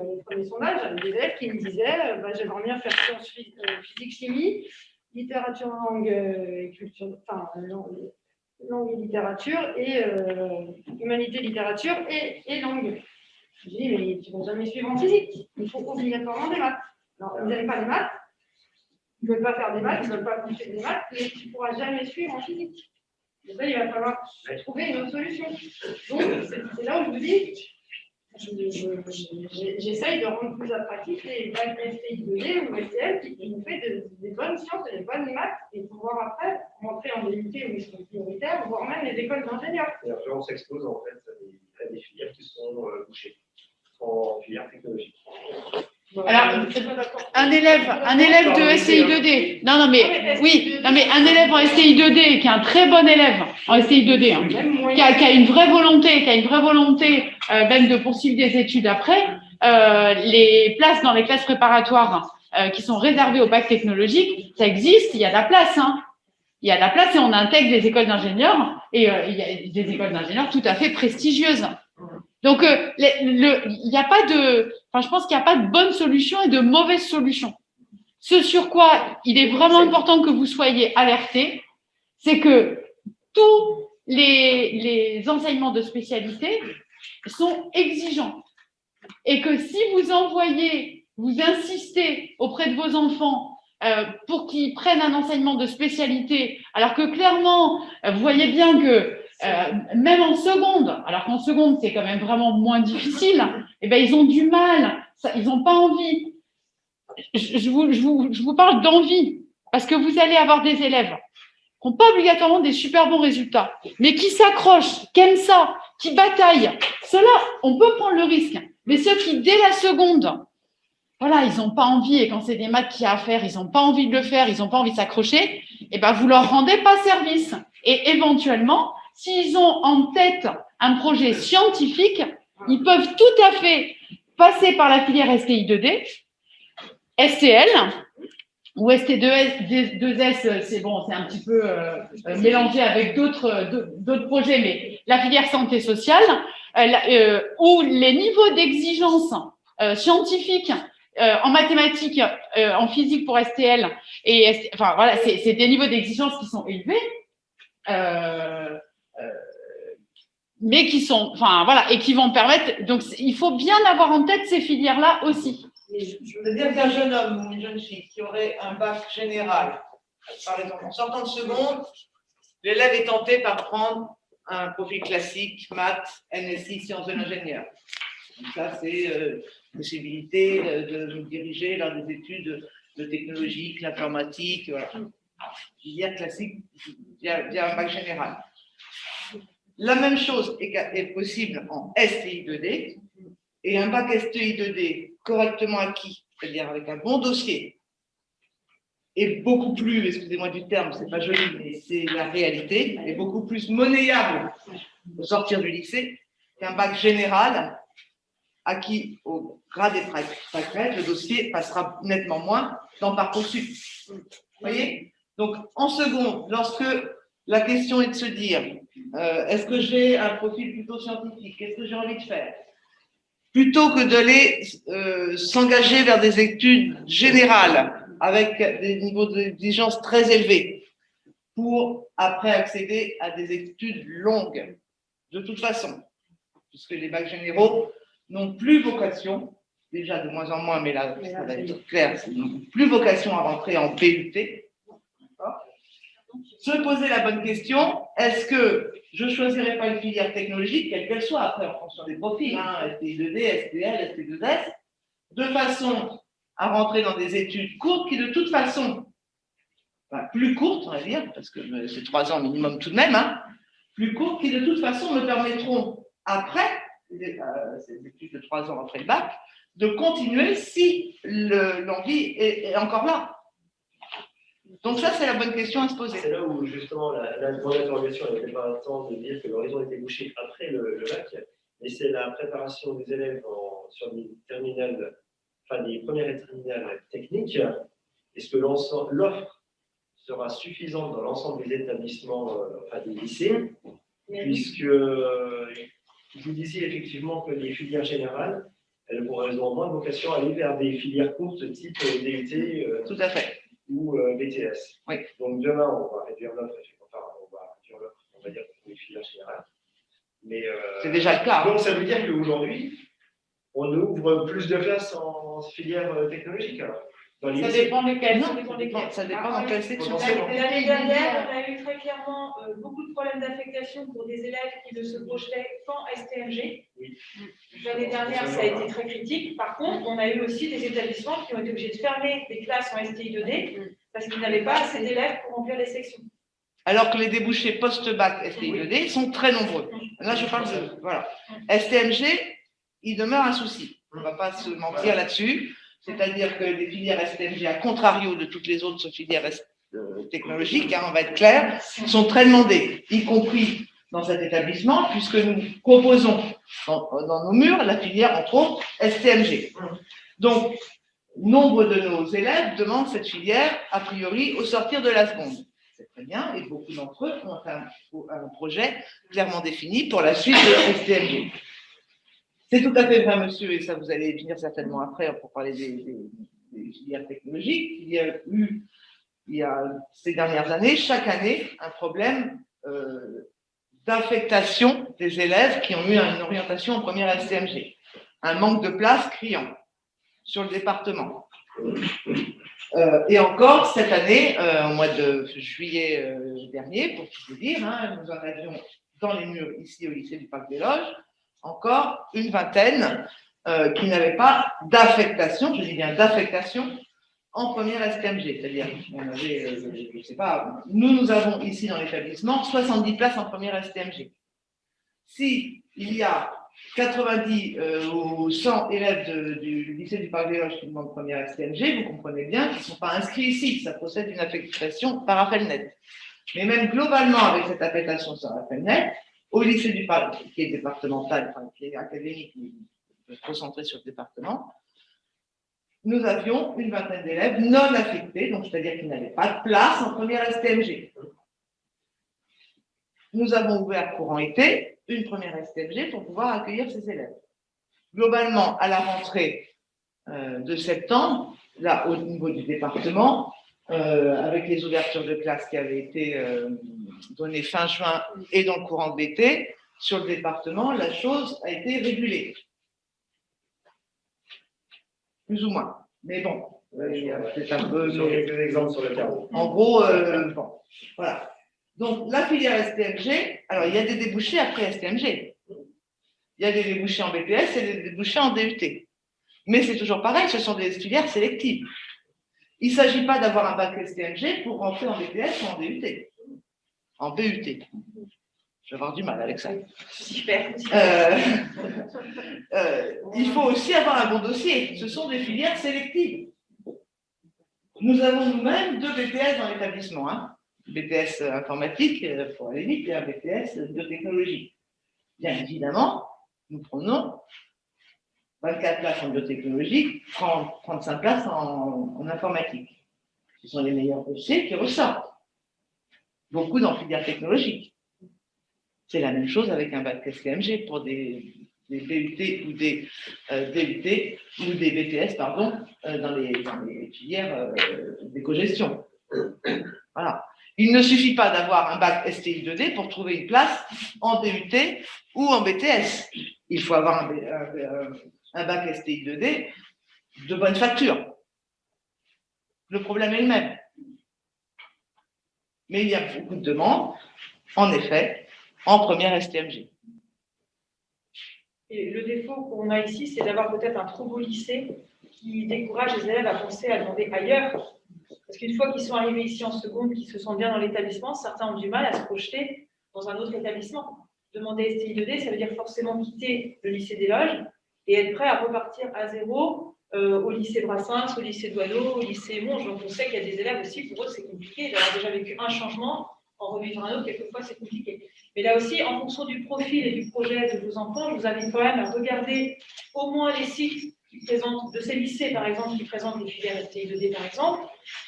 sondages, j'avais des élèves qui me disaient j'aimerais bien faire sciences physique, chimie, littérature, langue et culture, enfin, langue et littérature, et humanité, littérature et langue. Je dis, mais tu ne vas jamais suivre en physique, il faut obligatoirement des maths. Alors, vous n'avez pas les maths, ils ne veulent pas faire des maths, ils ne veulent pas continuer des maths, mais tu ne pourras jamais suivre en physique. Et ça, il va falloir trouver une autre solution. Donc, c'est là où je vous dis, j'essaye de rendre plus attractif les bacs STI 2D ou STL qui nous fait des bonnes sciences et des bonnes maths et pouvoir après rentrer en DUT où ils sont prioritaires, voire même les écoles d'ingénieurs. Et après, on s'expose en fait à des filières qui sont bouchées en filière technologique. Alors, un élève de STI 2D. Non, mais oui, non, mais un élève en STI 2D qui est un très bon élève en STI 2D, hein, qui a une vraie volonté, même de poursuivre des études après, les places dans les classes préparatoires qui sont réservées au bac technologique, ça existe, il y a de la place, hein. Il y a de la place et on intègre des écoles d'ingénieurs et il y a des écoles d'ingénieurs tout à fait prestigieuses. Donc, il n'y a pas de, enfin, je pense qu'il n'y a pas de bonne solution et de mauvaise solution. Ce sur quoi il est vraiment important que vous soyez alertés, c'est que tous les enseignements de spécialité sont exigeants et que si vous insistez auprès de vos enfants pour qu'ils prennent un enseignement de spécialité, alors que clairement, vous voyez bien que même en seconde, alors qu'en seconde, c'est quand même vraiment moins difficile, eh ben, ils ont du mal, ils n'ont pas envie. Je vous parle d'envie, parce que vous allez avoir des élèves qui n'ont pas obligatoirement des super bons résultats, mais qui s'accrochent, qui aiment ça, qui bataillent. Ceux-là, on peut prendre le risque. Mais ceux qui, dès la seconde, voilà, ils n'ont pas envie, et quand c'est des maths qu'il y a à faire, ils n'ont pas envie de le faire, ils n'ont pas envie de s'accrocher, eh ben, vous leur rendez pas service. Et éventuellement, s'ils ont en tête un projet scientifique, ils peuvent tout à fait passer par la filière STI 2D, STL ou ST2S, c'est bon, c'est un petit peu mélangé avec d'autres projets, mais la filière santé sociale, où les niveaux d'exigence scientifiques en mathématiques, en physique pour STL, enfin voilà, c'est des niveaux d'exigence qui sont élevés. Mais qui sont, enfin voilà, et qui vont permettre. Donc, il faut bien avoir en tête ces filières-là aussi. C'est-à-dire qu'un jeune homme ou une jeune fille qui aurait un bac général, par exemple, en sortant de seconde, l'élève est tenté par prendre un profil classique, maths, NSI, sciences de l'ingénieur. Donc ça, c'est possibilité de nous diriger vers des études de technologie, l'informatique, voilà. Filière classique via un bac général. La même chose est possible en STI 2D et un bac STI 2D correctement acquis, c'est-à-dire avec un bon dossier, est beaucoup plus, excusez-moi du terme, c'est pas joli, mais c'est la réalité, est beaucoup plus monnayable au sortir du lycée qu'un bac général acquis au grade des pâquerettes, le dossier passera nettement moins dans Parcoursup. Vous voyez? Donc, en seconde, lorsque la question est de se dire est-ce que j'ai un profil plutôt scientifique? Qu'est-ce que j'ai envie de faire? Plutôt que d'aller s'engager vers des études générales avec des niveaux d'exigence très élevés pour après accéder à des études longues, de toute façon, puisque les bacs généraux n'ont plus vocation, déjà de moins en moins, mais là, ça va être clair, ils n'ont plus vocation à rentrer en PUT. Se poser la bonne question, est-ce que je ne choisirais pas une filière technologique, quelle qu'elle soit, après en fonction des profils, hein, STI2D, STL, ST2S, de façon à rentrer dans des études courtes qui, de toute façon, enfin, plus courtes, on va dire, parce que c'est 3 ans minimum tout de même, hein, plus courtes qui, de toute façon, me permettront, après ces études de 3 ans après le bac, de continuer si l'envie est encore là. Donc ça, c'est la bonne question à se poser. C'est là où, justement, mon interrogation n'était pas tant de dire que l'horizon était bouché après le bac, mais c'est la préparation des élèves sur des terminales, enfin des premières et terminales techniques. Est-ce que l'offre sera suffisante dans l'ensemble des établissements, enfin des lycées, puisque vous disiez effectivement que les filières générales, elles auront moins vocation à aller vers des filières courtes type DUT Tout à fait. ou BTS. Oui. Donc demain, on va réduire l'offre, on va dire, pour les filières générales. Mais c'est déjà le cas. Donc ça veut dire qu'aujourd'hui, on ouvre plus de places en filière technologique alors. Dans les Ça lycées. dépend lesquels. Non, ça dépend dans quelle section. Potentiellement. L'année dernière, on a eu très clairement beaucoup de problèmes d'affectation pour des élèves qui ne se projetaient qu'en STMG. Oui. L'année dernière, ça a été très critique. Par contre, on a eu aussi des établissements qui ont été obligés de fermer des classes en STI 2D parce qu'ils n'avaient pas assez d'élèves pour remplir les sections. Alors que les débouchés post-bac STI 2D sont très nombreux. Là, je parle de. Voilà. STMG, il demeure un souci. On ne va pas se mentir là-dessus. C'est-à-dire que les filières STMG, à contrario de toutes les autres filières technologiques, on va être clair, sont très demandées, y compris dans cet établissement, puisque nous proposons dans nos murs la filière, entre autres, STMG. Donc, nombre de nos élèves demandent cette filière, a priori, au sortir de la seconde. C'est très bien, et beaucoup d'entre eux ont un projet clairement défini pour la suite de STMG. C'est tout à fait vrai, monsieur, et ça vous allez venir certainement après pour parler des filières technologiques. Il y a eu, ces dernières années, chaque année, un problème d'affectation des élèves qui ont eu une orientation en première STMG. Un manque de place criant sur le département. Et encore, cette année, au mois de juillet dernier, pour tout vous dire, nous en avions dans les murs ici au lycée du Parc des Loges, encore une vingtaine qui n'avaient pas d'affectation, je dis bien d'affectation, en première STMG. C'est-à-dire, on avait, je ne sais pas, nous avons ici dans l'établissement 70 places en première STMG. Si il y a 90 ou 100 élèves du lycée du Parc des Loges qui demandent première STMG, vous comprenez bien qu'ils ne sont pas inscrits ici. Ça procède d'une affectation par appel net. Mais même globalement, avec cette affectation par appel net, au lycée du Parc, qui est départemental, enfin, qui est académique, mais concentré sur le département, nous avions une vingtaine d'élèves non affectés, donc c'est-à-dire qu'ils n'avaient pas de place en première STMG. Nous avons ouvert courant été une première STMG pour pouvoir accueillir ces élèves. Globalement, à la rentrée de septembre, là, au niveau du département, avec les ouvertures de classes qui avaient été données fin juin et dans le courant de l'été, sur le département, la chose a été régulée. Plus ou moins. Mais bon, c'est un peu. Sur quelques exemples sur le carreau. En gros, bon, voilà. Donc, la filière STMG, alors il y a des débouchés après STMG. Il y a des débouchés en BTS et des débouchés en DUT. Mais c'est toujours pareil, ce sont des filières sélectives. Il ne s'agit pas d'avoir un bac STMG pour rentrer en BTS ou en DUT. En BUT. Je vais avoir du mal avec ça. Super. Il faut aussi avoir un bon dossier. Ce sont des filières sélectives. Nous avons nous-mêmes 2 BTS dans l'établissement. BTS informatique, pour aller vite, et un BTS biotechnologie. Bien évidemment, nous prenons 24 places en biotechnologie, 35 places en informatique. Ce sont les meilleurs dossiers qui ressortent. Beaucoup dans filière technologique. C'est la même chose avec un bac STMG pour des BUT ou des DUT ou des BTS, pardon, dans les filières d'éco-gestion. Voilà. Il ne suffit pas d'avoir un bac STI 2D pour trouver une place en DUT ou en BTS. Il faut avoir un bac STI 2D de bonne facture. Le problème est le même. Mais il y a beaucoup de demandes, en effet, en première STMG. Et le défaut qu'on a ici, c'est d'avoir peut-être un trop beau lycée qui décourage les élèves à penser à demander ailleurs. Parce qu'une fois qu'ils sont arrivés ici en seconde, qu'ils se sentent bien dans l'établissement, certains ont du mal à se projeter dans un autre établissement. Demander STI 2D, ça veut dire forcément quitter le lycée des Loges et être prêt à repartir à zéro au lycée Brassens, au lycée Douaneau, au lycée Monge. Donc on sait qu'il y a des élèves aussi, pour eux, c'est compliqué d'avoir déjà vécu un changement, en revivre un autre, quelquefois c'est compliqué. Mais là aussi, en fonction du profil et du projet de vos enfants, je vous invite quand même à regarder au moins les sites qui présentent, de ces lycées par exemple, qui présentent les filières STI 2D par exemple,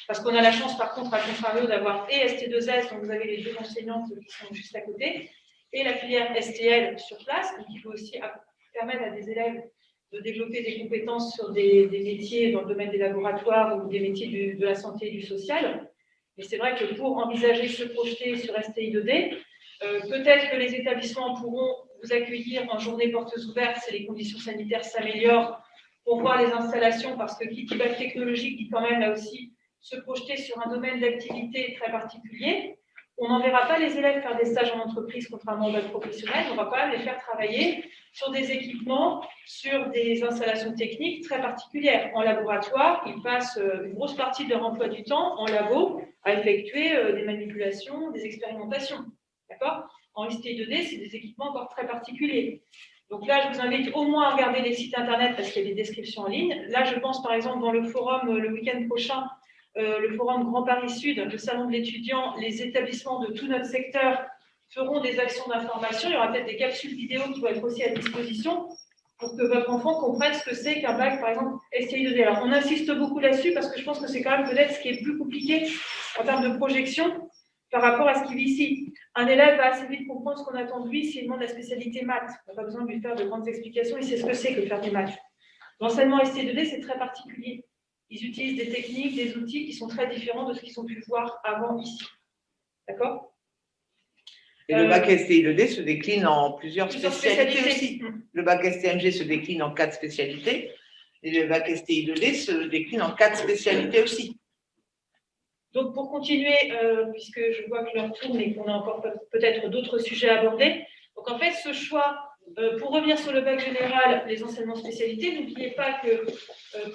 parce qu'on a la chance par contre, à contrario, d'avoir et ST2S, donc vous avez les 2 enseignantes qui sont juste à côté, et la filière STL sur place. Donc, il faut aussi permettre à des élèves de développer des compétences sur des métiers dans le domaine des laboratoires ou des métiers de la santé et du social. Mais c'est vrai que pour envisager se projeter sur STI 2D, peut-être que les établissements pourront vous accueillir en journée portes ouvertes si les conditions sanitaires s'améliorent pour voir les installations, parce que qui dit bac technologique dit quand même là aussi se projeter sur un domaine d'activité très particulier. On n'enverra pas les élèves faire des stages en entreprise, contrairement au bac professionnel, on va quand même les faire travailler sur des équipements, sur des installations techniques très particulières. En laboratoire, ils passent une grosse partie de leur emploi du temps en labo à effectuer des manipulations, des expérimentations. D'accord ? En STI 2D, c'est des équipements encore très particuliers. Donc là, je vous invite au moins à regarder les sites internet parce qu'il y a des descriptions en ligne. Là, je pense par exemple dans le forum le week-end prochain, le forum Grand Paris Sud, le salon de l'étudiant, les établissements de tout notre secteur feront des actions d'information. Il y aura peut-être des capsules vidéo qui vont être aussi à disposition pour que votre enfant comprenne ce que c'est qu'un bac, par exemple, STI 2D. Alors, on insiste beaucoup là-dessus parce que je pense que c'est quand même peut-être ce qui est plus compliqué en termes de projection par rapport à ce qu'il vit ici. Un élève va assez vite comprendre ce qu'on attend de lui s'il demande la spécialité maths. On n'a pas besoin de lui faire de grandes explications, il sait ce que c'est que faire des maths. L'enseignement STI 2D, c'est très particulier. Ils utilisent des techniques, des outils qui sont très différents de ce qu'ils ont pu voir avant ici. D'accord ? Et le bac STI 2D se décline en plusieurs spécialités aussi. Le bac STMG se décline en 4 spécialités et le bac STI 2D se décline en 4 spécialités aussi. Donc, pour continuer, puisque je vois que l'heure tourne et qu'on a encore peut-être d'autres sujets à aborder, donc en fait, ce choix, pour revenir sur le bac général, les enseignements spécialités, n'oubliez pas que,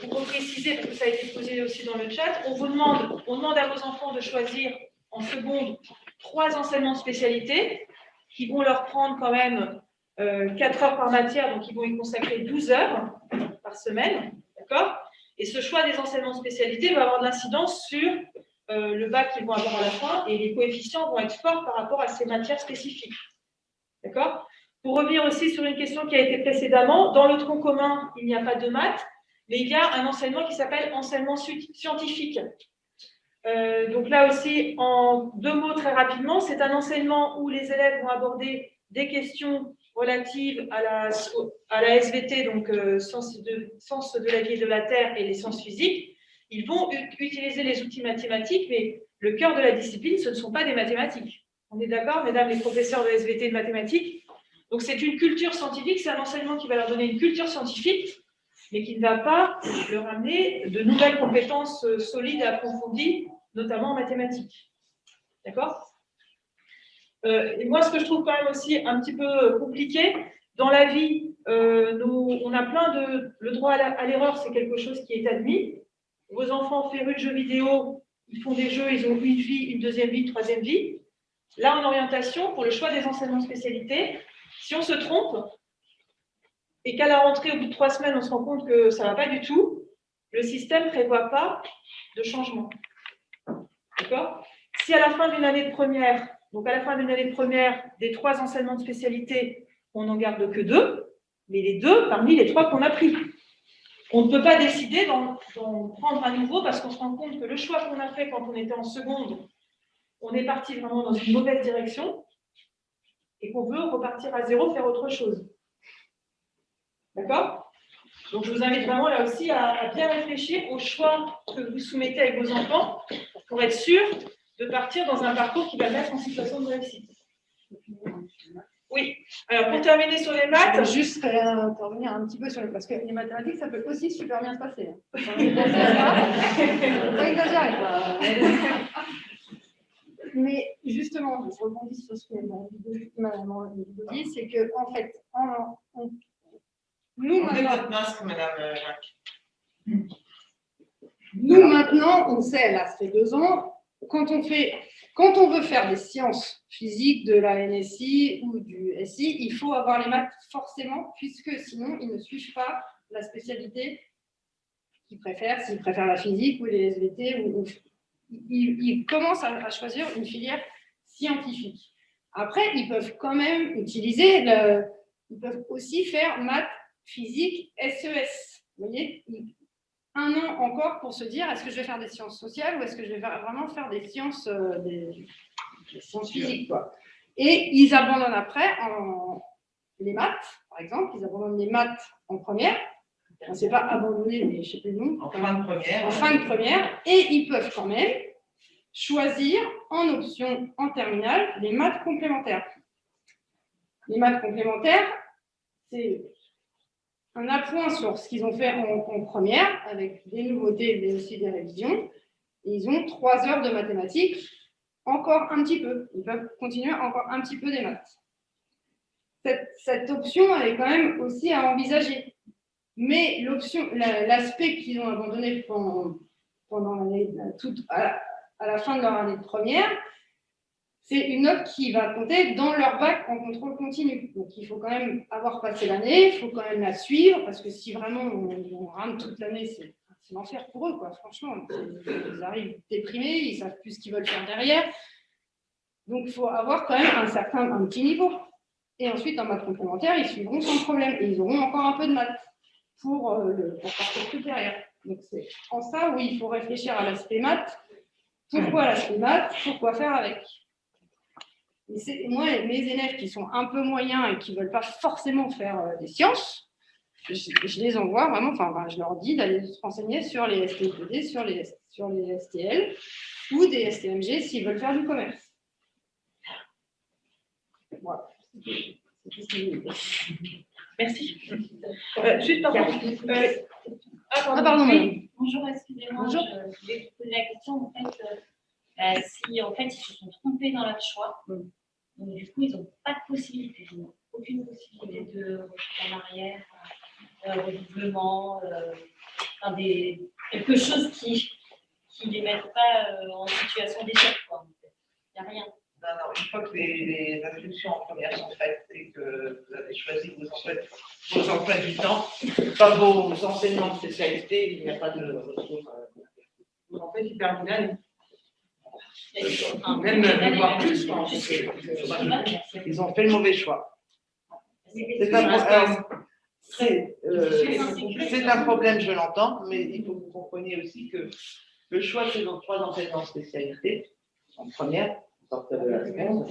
pour repréciser, parce que ça a été posé aussi dans le chat, on demande à vos enfants de choisir en seconde 3 enseignements spécialités qui vont leur prendre quand même 4 heures par matière, donc ils vont y consacrer 12 heures par semaine, d'accord ? Et ce choix des enseignements spécialités va avoir de l'incidence sur le bac qu'ils vont avoir à la fin, et les coefficients vont être forts par rapport à ces matières spécifiques. D'accord ? Pour revenir aussi sur une question qui a été précédemment, dans le tronc commun, il n'y a pas de maths, mais il y a un enseignement qui s'appelle enseignement scientifique. Donc là aussi, en 2 mots très rapidement, c'est un enseignement où les élèves vont aborder des questions relatives à la SVT, donc sens de la vie et de la Terre, et les sciences physiques. Ils vont utiliser les outils mathématiques, mais le cœur de la discipline, ce ne sont pas des mathématiques. On est d'accord, mesdames les professeurs de SVT de mathématiques? Donc c'est une culture scientifique, c'est un enseignement qui va leur donner une culture scientifique, mais qui ne va pas leur amener de nouvelles compétences solides et approfondies, notamment en mathématiques. D'accord ? Et moi, ce que je trouve quand même aussi un petit peu compliqué, dans la vie, on a plein de... Le droit à l'erreur, c'est quelque chose qui est admis. Vos enfants férus de jeux vidéo, ils font des jeux, ils ont une vie, une deuxième vie, une troisième vie. Là, en orientation, pour le choix des enseignements spécialités, si on se trompe, et qu'à la rentrée, au bout de 3 semaines, on se rend compte que ça ne va pas du tout, le système ne prévoit pas de changement. D'accord ? Si à la fin d'une année de première, donc à la fin d'une année de première, des 3 enseignements de spécialité, on n'en garde que 2, mais les 2 parmi les 3 qu'on a pris. On ne peut pas décider d'en prendre un nouveau parce qu'on se rend compte que le choix qu'on a fait quand on était en seconde, on est parti vraiment dans une mauvaise direction et qu'on veut repartir à zéro, faire autre chose. D'accord ? Donc, je vous invite vraiment là aussi à bien réfléchir au choix que vous soumettez avec vos enfants pour être sûr de partir dans un parcours qui va mettre en situation de réussite. Oui. Alors, pour terminer sur les maths... Je vais juste intervenir un petit peu sur les... Parce que les mathématiques, ça peut aussi super bien se passer. Pas exagérer, quoi. Mais justement, je rebondis sur ce que Madame dit, c'est que en fait, nous maintenant, on sait, là, ça fait 2 ans, quand on veut faire des sciences physiques, de la NSI ou du SI, il faut avoir les maths forcément, puisque sinon, ils ne suivent pas la spécialité qu'ils préfèrent, s'ils préfèrent la physique ou les SVT. Ils commencent à choisir une filière scientifique. Après, ils peuvent quand même utiliser, ils peuvent aussi faire maths, physique, SES. Vous voyez, 1 an encore pour se dire est-ce que je vais faire des sciences sociales ou est-ce que je vais vraiment faire des sciences, des sciences physiques, quoi. Et ils abandonnent après les maths, par exemple. Ils abandonnent les maths en première. Enfin, c'est pas abandonné, mais je ne sais plus le nom. En fin de première. En fin de première. Et ils peuvent quand même choisir en option en terminale les maths complémentaires. Les maths complémentaires, c'est un appoint sur ce qu'ils ont fait en première, avec des nouveautés, mais aussi des révisions. Et ils ont 3 heures de mathématiques, encore un petit peu. Ils peuvent continuer encore un petit peu des maths. Cette option, elle est quand même aussi à envisager. Mais l'aspect qu'ils ont abandonné pendant l'année, à la fin de leur année de première, c'est une note qui va compter dans leur bac en contrôle continu. Donc, il faut quand même avoir passé l'année, il faut quand même la suivre, parce que si vraiment on rame toute l'année, c'est l'enfer pour eux, quoi. Franchement. Ils arrivent déprimés, ils ne savent plus ce qu'ils veulent faire derrière. Donc, il faut avoir quand même un petit niveau. Et ensuite, en maths complémentaires, ils suivront sans problème. Et ils auront encore un peu de maths pour partir derrière. Donc, c'est en ça où il faut réfléchir à l'aspect maths. Pourquoi l'aspect maths? Pourquoi faire avec? Moi, mes élèves qui sont un peu moyens et qui ne veulent pas forcément faire des sciences, je les envoie vraiment, je leur dis d'aller se renseigner sur les STPD, sur les STL ou des STMG s'ils veulent faire du commerce. Voilà. Merci. Juste par contre. Pardon, madame. Bonjour, excusez-moi. Bonjour. Je voulais vous poser la question. Si en fait ils se sont trompés dans leur choix, donc du coup ils n'ont pas de possibilité, ils n'ont aucune possibilité de retour en arrière, redoublement, quelque chose qui ne les mette pas en situation d'échec. Il n'y a rien. Non, une fois que les inscriptions en première sont faites et que vous avez choisi vos emplois du temps, pas vos enseignements de spécialité, il n'y a pas de retour. En fait, ils terminent. Même voire plus, quoi. Ils ont fait le mauvais choix. C'est un problème, je l'entends, mais il faut que vous compreniez aussi que le choix de nos 3 enseignements de spécialité, en première, sortir de la seconde,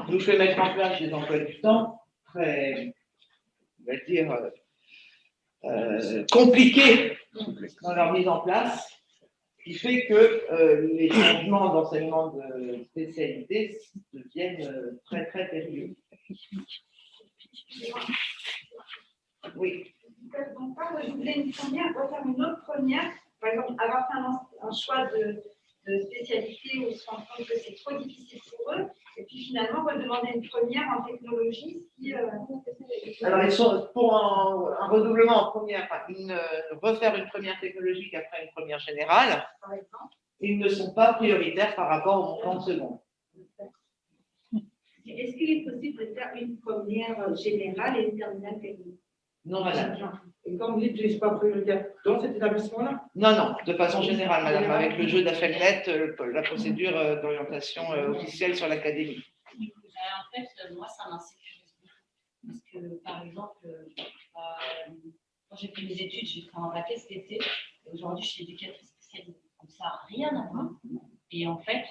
nous fait mettre en place des emplois du temps très, on va dire, compliqués dans leur mise en place, qui fait que les changements d'enseignement de spécialité deviennent très, très périlleux. Oui. Donc, pas redoubler une première, refaire une autre première, par exemple, avoir fait un choix de spécialité où ils se rendent compte que c'est trop difficile pour eux, et puis finalement redemander une première en technologie si. Alors, ils sont pour un redoublement en première, refaire une première technologique après une première générale, Par exemple. Ils ne sont pas prioritaires par rapport au montant de seconde. Est-ce qu'il est possible de faire une première générale et une terminale technique? Non, madame. Et quand vous dites que ce n'est pas prioritaire, dans cet établissement-là? Non, de façon générale, madame, avec le jeu d'AFELNET, la procédure d'orientation officielle sur l'académie. En fait, moi, ça m'insécurise beaucoup. Parce que, par exemple, quand j'ai fait mes études, j'ai fait un bac STT, et aujourd'hui, je suis éducatrice spécialisée. Donc, ça n'a rien à voir. Et en fait,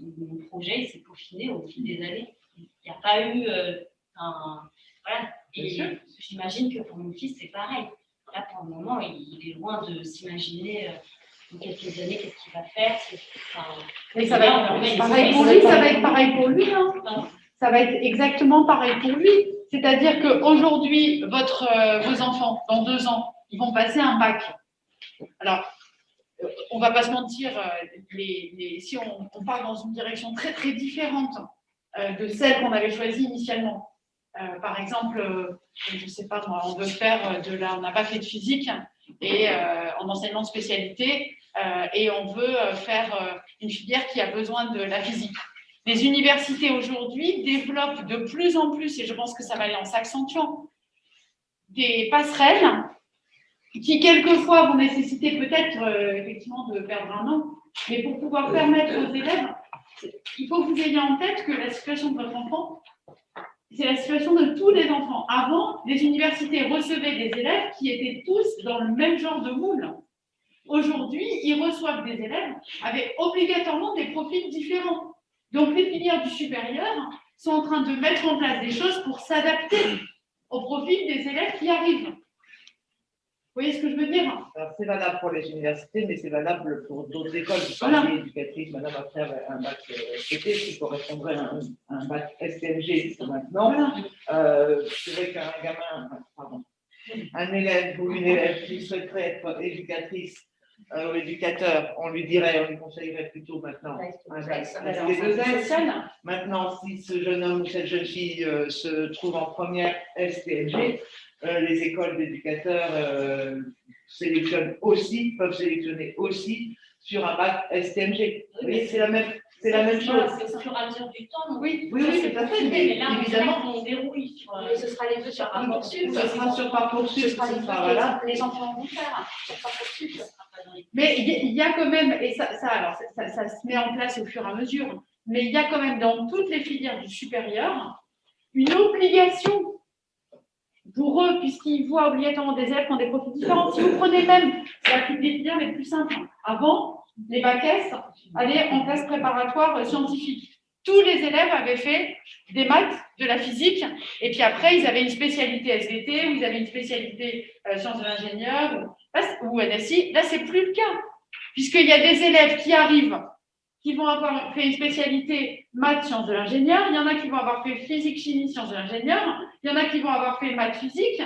mon projet il s'est peaufiné au fil des années. Il n'y a pas eu Voilà. Et j'imagine que pour mon fils, c'est pareil. Là, pour le moment, il est loin de s'imaginer dans quelques années qu'est-ce qu'il va faire. Mais ça va être pareil pour lui, ça va être pareil pour lui. Hein. Ça va être exactement pareil pour lui. C'est-à-dire qu'aujourd'hui, vos enfants, dans 2 ans, ils vont passer un bac. Alors, on ne va pas se mentir, si on part dans une direction très, très différente de celle qu'on avait choisie initialement. Par exemple, je ne sais pas, moi, on veut faire on n'a pas fait de physique et en enseignement de spécialité et on veut faire une filière qui a besoin de la physique. Les universités aujourd'hui développent de plus en plus, et je pense que ça va aller en s'accentuant, des passerelles qui quelquefois vont nécessiter peut-être effectivement de perdre un an, mais pour pouvoir permettre aux élèves, il faut que vous ayez en tête que la situation de votre enfant, c'est la situation de tous les enfants. Avant, les universités recevaient des élèves qui étaient tous dans le même genre de moule. Aujourd'hui, ils reçoivent des élèves avec obligatoirement des profils différents. Donc, les filières du supérieur, sont en train de mettre en place des choses pour s'adapter au profil des élèves qui arrivent. Vous voyez ce que je veux dire? Alors, c'est valable pour les universités, mais c'est valable pour d'autres écoles. Voilà. Éducatrice, madame, après un bac STT, qui correspondrait à un bac STMG maintenant. Voilà. C'est vrai qu'un gamin, pardon, un élève ou une élève qui souhaiterait être éducatrice ou éducateur, on lui conseillerait plutôt maintenant un bac ST2S. Maintenant, si ce jeune homme ou cette jeune fille se trouve en première STMG, les écoles d'éducateurs peuvent sélectionner aussi sur un bac STMG. Vous voyez, c'est la même chose. C'est au fur et à mesure du temps. Donc, Oui, Oui, tout à fait. mais là, Évidemment, on déroule sur. Mais ce sera les deux sur Parcoursup. ça sera sur Parcoursup. Ce sera les deux Voilà. que les enfants vont faire sur Parcoursup. mais il y a quand même, et ça se met en place au fur et à mesure, mais il y a quand même dans toutes les filières du supérieur une obligation pour eux, puisqu'ils voient obligatoirement des élèves qui ont des profils différents. Si vous prenez même les filières les plus simples, avant, les bacs S allaient en classe préparatoire scientifique. Tous les élèves avaient fait des maths, de la physique, et puis après, ils avaient une spécialité SVT, ou ils avaient une spécialité sciences de l'ingénieur, ou NSI. Là, c'est plus le cas, puisqu'il y a des élèves qui arrivent, qui vont avoir fait une spécialité maths, sciences de l'ingénieur, il y en a qui vont avoir fait physique, chimie, sciences de l'ingénieur, il y en a qui vont avoir fait maths, physique.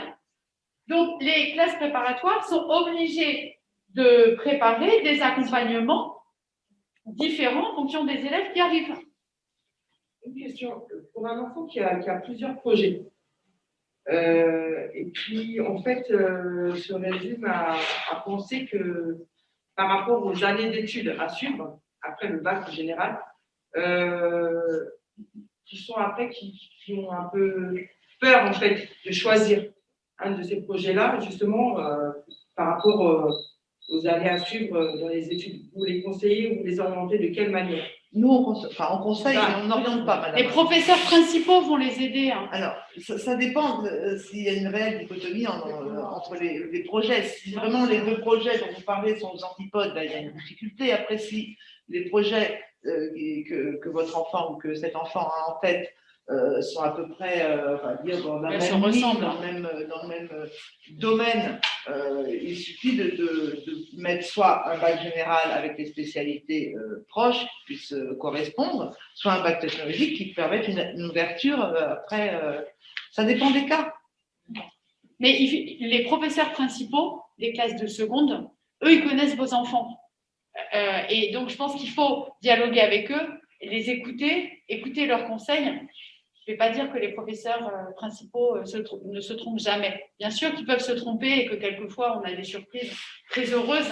Donc, les classes préparatoires sont obligées de préparer des accompagnements différents en fonction des élèves qui arrivent. Une question, pour un enfant qui a plusieurs projets, et puis en fait se résume à penser que par rapport aux années d'études à suivre, après le bac en général, qui ont un peu peur en fait de choisir un de ces projets-là, justement par rapport aux années à suivre dans les études. Vous les conseillez ou vous les orientez de quelle manière? Nous, on conseille, mais on n'oriente pas, madame. Les professeurs principaux vont les aider. Alors, ça dépend s'il y a une réelle dichotomie entre les projets. Si vraiment les deux projets dont vous parlez sont aux antipodes, là, il y a une difficulté. Après, si les projets que votre enfant ou que cet enfant a en tête sont à peu près, on va dire, dans la même ligne, dans le même domaine, il suffit de mettre soit un bac général avec les spécialités proches qui puissent correspondre, soit un bac technologique qui permette une ouverture après. Ça dépend des cas. Mais les professeurs principaux des classes de seconde, eux, ils connaissent vos enfants. Et donc, je pense qu'il faut dialoguer avec eux, les écouter leurs conseils. Je ne vais pas dire que les professeurs principaux ne se trompent jamais. Bien sûr qu'ils peuvent se tromper et que quelquefois, on a des surprises très heureuses.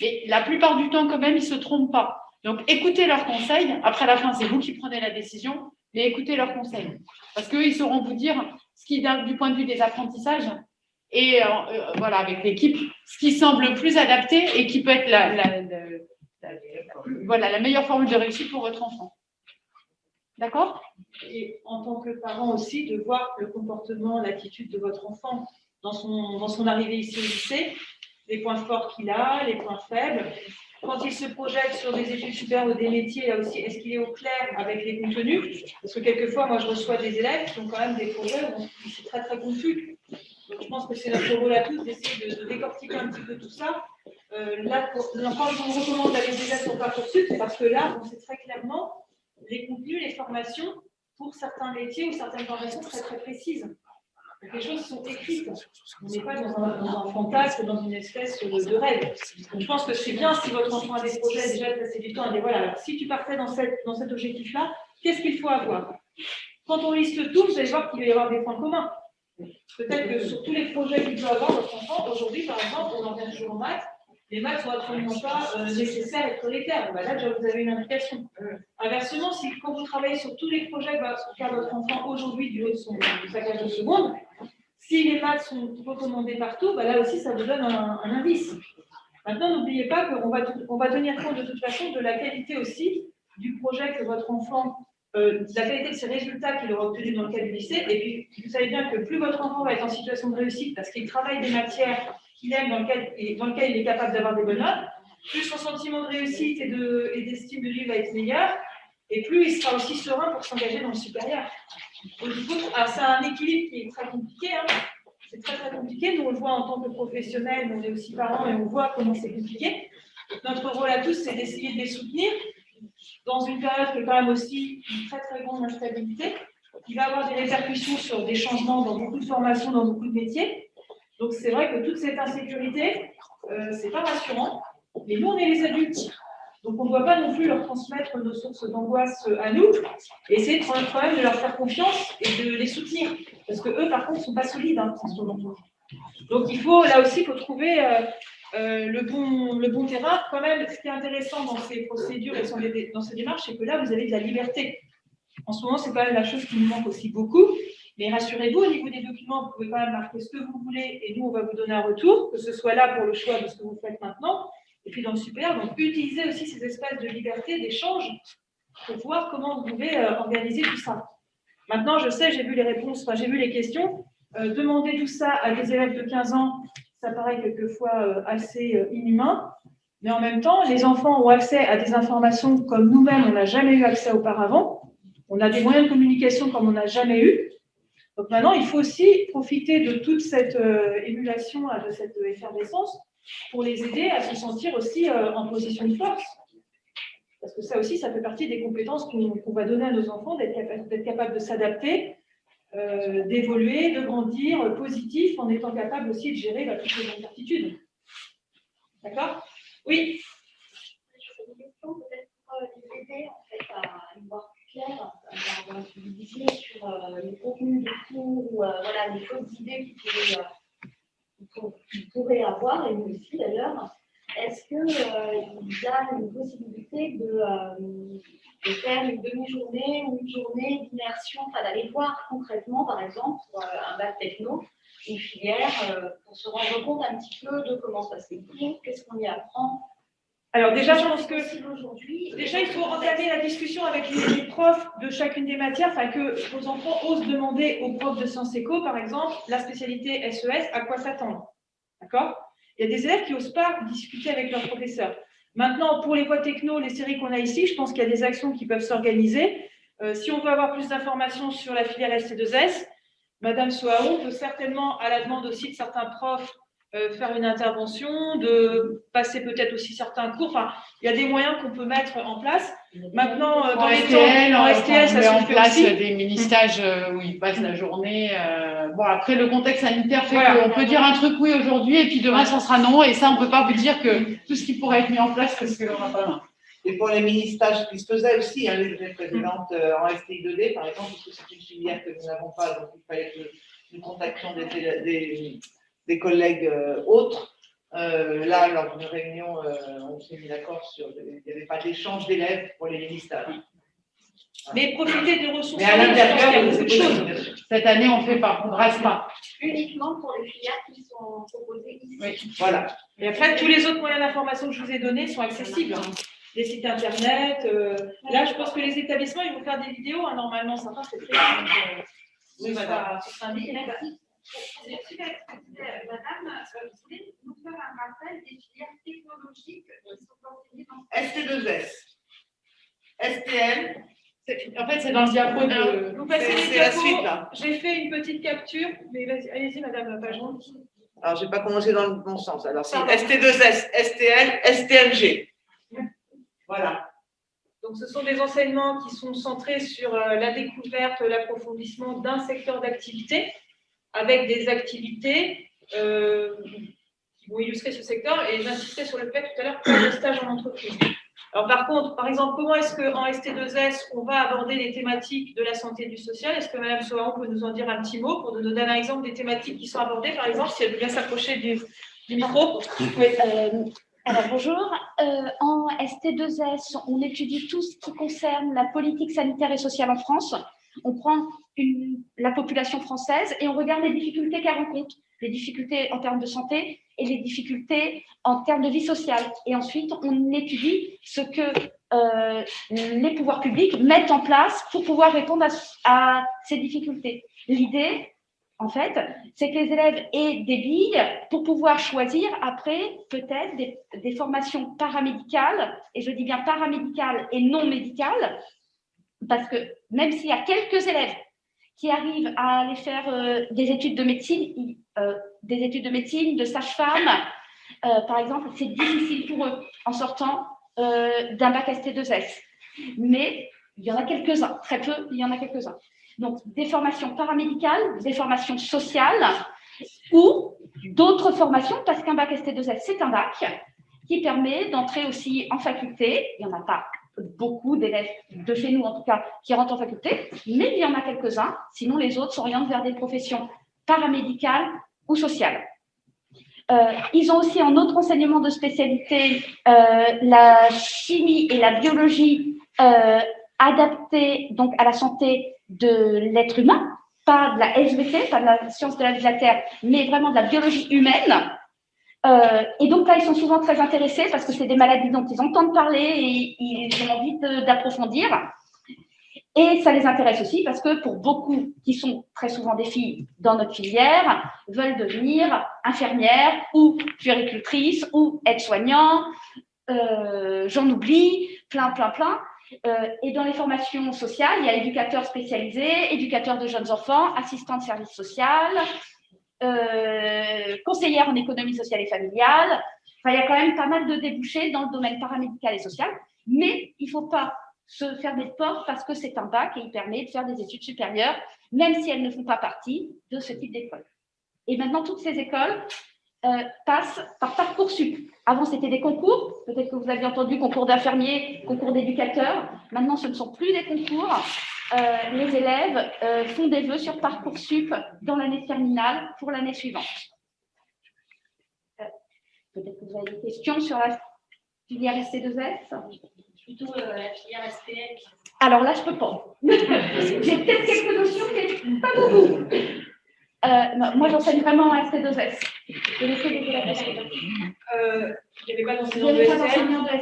Mais la plupart du temps, quand même, ils ne se trompent pas. Donc, écoutez leurs conseils. Après, à la fin, c'est vous qui prenez la décision, mais écoutez leurs conseils. Parce qu'eux, ils sauront vous dire ce qui, du point de vue des apprentissages, et voilà, avec l'équipe, ce qui semble le plus adapté et qui peut être la meilleure formule de réussite pour votre enfant. D'accord? Et en tant que parent aussi, de voir le comportement, l'attitude de votre enfant dans son arrivée ici au lycée, les points forts qu'il a, les points faibles. Quand il se projette sur des études supérieures ou des métiers, là aussi, est-ce qu'il est au clair avec les contenus? Parce que quelquefois, moi, je reçois des élèves qui ont quand même des projets où c'est très, très confus. Donc, je pense que c'est notre rôle à tous d'essayer de décortiquer un petit peu tout ça. Là, quand je vous recommande d'aller déjà sur Parcoursup, c'est parce que là, on sait très clairement les contenus, les formations pour certains métiers ou certaines formations très, très précises. Donc, les choses sont écrites. On n'est pas dans un fantasme, dans une espèce de rêve. Donc, je pense que c'est bien si votre enfant a des projets, déjà de passer du temps à dire voilà, alors, si tu partais dans cet objectif-là, qu'est-ce qu'il faut avoir? Quand on liste tout, vous allez voir qu'il va y avoir des points communs. Peut-être que sur tous les projets qu'il peut avoir, votre enfant, aujourd'hui, par exemple, on en vient toujours en maths, les maths sont absolument pas nécessaires et prioritaires. Là, déjà, vous avez une indication. Inversement, si quand vous travaillez sur tous les projets que va faire votre enfant aujourd'hui du haut de sa classe de seconde, si les maths sont recommandées partout, là aussi, ça vous donne un indice. Maintenant, n'oubliez pas qu'on va tenir compte de toute façon de la qualité aussi du projet que votre enfant, de la qualité de ses résultats qu'il aura obtenus dans le cadre du lycée. Et puis, vous savez bien que plus votre enfant va être en situation de réussite parce qu'il travaille des matières qu'il aime, dans lequel il est capable d'avoir des bonnes notes, plus son sentiment de réussite et d'estime de lui va être meilleur, et plus il sera aussi serein pour s'engager dans le supérieur. Donc, c'est un équilibre qui est très compliqué. Hein. C'est très, très compliqué. Nous, on le voit en tant que professionnels, on est aussi parents et on voit comment c'est compliqué. Notre rôle à tous, c'est d'essayer de les soutenir dans une période qui est quand même aussi une très, très grande instabilité, qui va avoir des répercussions sur des changements dans beaucoup de formations, dans beaucoup de métiers. Donc, c'est vrai que toute cette insécurité, c'est pas rassurant. Mais nous, on est les adultes. Donc, on ne doit pas non plus leur transmettre nos sources d'angoisse à nous, et essayer quand même de leur faire confiance et de les soutenir. Parce qu'eux, par contre, ne sont pas solides en ce moment. Donc, là aussi, il faut trouver le bon terrain. Quand même, ce qui est intéressant dans ces procédures et dans ces démarches, c'est que là, vous avez de la liberté. En ce moment, c'est quand même la chose qui nous manque aussi beaucoup. Mais rassurez-vous, au niveau des documents, vous pouvez quand même marquer ce que vous voulez et nous, on va vous donner un retour, que ce soit là pour le choix de ce que vous faites maintenant. Et puis dans le supérieur, donc utilisez aussi ces espaces de liberté, d'échange, pour voir comment vous pouvez organiser tout ça. Maintenant, je sais, j'ai vu les réponses, j'ai vu les questions. Demander tout ça à des élèves de 15 ans, ça paraît quelquefois assez inhumain. Mais en même temps, les enfants ont accès à des informations comme nous-mêmes, on n'a jamais eu accès auparavant. On a des moyens de communication comme on n'a jamais eu. Donc maintenant, il faut aussi profiter de toute cette émulation, de cette effervescence, pour les aider à se sentir aussi en position de force. Parce que ça aussi, ça fait partie des compétences qu'on va donner à nos enfants, d'être capable de s'adapter, d'évoluer, de grandir positif, en étant capable aussi de gérer toutes les incertitudes. D'accord? Oui. J'ai une question peut-être pour les aider en fait, à y voir plus clair dans ce que vous disiez sur les contenus de cours ou voilà, les fausses idées qu'ils pourraient avoir, et nous aussi d'ailleurs. Est-ce qu'il y a une possibilité de faire une demi-journée ou une journée d'immersion, d'aller voir concrètement, par exemple, pour un bac techno, une filière, pour se rendre compte un petit peu de comment ça se cours, qu'est-ce qu'on y apprend? Alors déjà, je pense que il faut entamer la discussion avec les profs de chacune des matières, que vos enfants osent demander aux profs de sciences éco, par exemple, la spécialité SES, à quoi s'attendre. D'accord? Il y a des élèves qui n'osent pas discuter avec leurs professeurs. Maintenant, pour les voies techno, les séries qu'on a ici, je pense qu'il y a des actions qui peuvent s'organiser. Si on veut avoir plus d'informations sur la filière ST2S, Madame Soaon peut certainement, à la demande aussi de certains profs, faire une intervention, de passer peut-être aussi certains cours. Enfin, il y a des moyens qu'on peut mettre en place. Maintenant, dans les temps, en STL, ça se fait aussi. Des mini-stages où ils passent la journée. Bon, après, le contexte sanitaire fait qu'on peut dire un truc oui aujourd'hui et puis demain, ça sera non. Et ça, on ne peut pas vous dire que tout ce qui pourrait être mis en place, parce qu'on n'a pas la main. Et pour les mini-stages qui se faisaient aussi, les années précédentes en STI 2D, par exemple, parce que c'est une filière que nous n'avons pas, donc il fallait que nous contactions des collègues autres. Là, lors d'une réunion, on s'est mis d'accord sur il n'y avait pas d'échange d'élèves pour les mini-stages. Mais profiter des ressources. Mais à l'intérieur, il y a beaucoup de choses. Cette année, on fait on ne reste pas. Uniquement pour les filières qui sont proposées ici. Oui, voilà. Et après, tous les autres moyens d'information que je vous ai donnés sont accessibles. Les sites internet. Là, je pense que les établissements, ils vont faire des vidéos. Normalement, certains, c'est très bien. Oui, madame. Madame, vous voulez nous faire un rappel des filières technologiques qui sont enseignées dans ST2S, STL. En fait, c'est dans le diapo de. Vous passez les C'est la diapos. suite, là. J'ai fait une petite capture, mais allez-y, Madame Pageron. Alors, je n'ai pas commencé dans le bon sens. Alors, c'est ST2S, STL, STLG. Voilà. Donc, ce sont des enseignements qui sont centrés sur la découverte, l'approfondissement d'un secteur d'activité, avec des activités qui vont illustrer ce secteur. Et j'insistais sur le fait tout à l'heure qu'il y a des stages en entreprise. Alors, par contre, par exemple, comment est-ce qu'en ST2S, on va aborder les thématiques de la santé et du social? Est-ce que Mme Soaron peut nous en dire un petit mot pour nous donner un exemple des thématiques qui sont abordées, par exemple, si elle veut bien s'approcher du micro? Oui. Alors bonjour, en ST2S, on étudie tout ce qui concerne la politique sanitaire et sociale en France. On prend la population française et on regarde les difficultés qu'elle rencontre, les difficultés en termes de santé et les difficultés en termes de vie sociale. Et ensuite, on étudie ce que les pouvoirs publics mettent en place pour pouvoir répondre à ces difficultés. L'idée, en fait, c'est que les élèves aient des billes pour pouvoir choisir après peut-être des formations paramédicales, et je dis bien paramédicales et non médicales, parce que même s'il y a quelques élèves qui arrivent à aller faire des études de médecine, de sage-femme, par exemple, c'est difficile pour eux en sortant d'un bac ST2S. Mais il y en a quelques-uns, très peu, il y en a quelques-uns. Donc, des formations paramédicales, des formations sociales ou d'autres formations, parce qu'un bac ST2S, c'est un bac qui permet d'entrer aussi en faculté. Il n'y en a pas beaucoup d'élèves de chez nous, en tout cas, qui rentrent en faculté, mais il y en a quelques-uns. Sinon, les autres s'orientent vers des professions paramédicales ou sociales. Ils ont aussi en autre enseignement de spécialité la chimie et la biologie adaptées donc, à la santé de l'être humain, pas de la SVT, pas de la science de la vie de la Terre, mais vraiment de la biologie humaine. Et donc là, ils sont souvent très intéressés parce que c'est des maladies dont ils entendent parler et ils ont envie d'approfondir. Et ça les intéresse aussi parce que pour beaucoup, qui sont très souvent des filles dans notre filière, veulent devenir infirmières ou puéricultrices ou aides-soignants, j'en oublie, plein. Et dans les formations sociales, il y a éducateurs spécialisés, éducateurs de jeunes enfants, assistants de service social, conseillère en économie sociale et familiale. Enfin, il y a quand même pas mal de débouchés dans le domaine paramédical et social, mais il ne faut pas se fermer de porte parce que c'est un bac et il permet de faire des études supérieures, même si elles ne font pas partie de ce type d'école. Et maintenant, toutes ces écoles passent par Parcoursup. Avant, c'était des concours. Peut-être que vous avez entendu concours d'infirmiers, concours d'éducateurs. Maintenant, ce ne sont plus des concours. Les élèves font des vœux sur Parcoursup dans l'année terminale pour l'année suivante. Peut-être que vous avez des questions sur la filière ST2S. Plutôt la filière SPL. Alors là, je peux pas. J'ai peut-être quelques notions, mais pas beaucoup. Moi, j'enseigne vraiment en ST2S. Je laissais les élèves ST2S. Il n'y avait pas d'enseignant de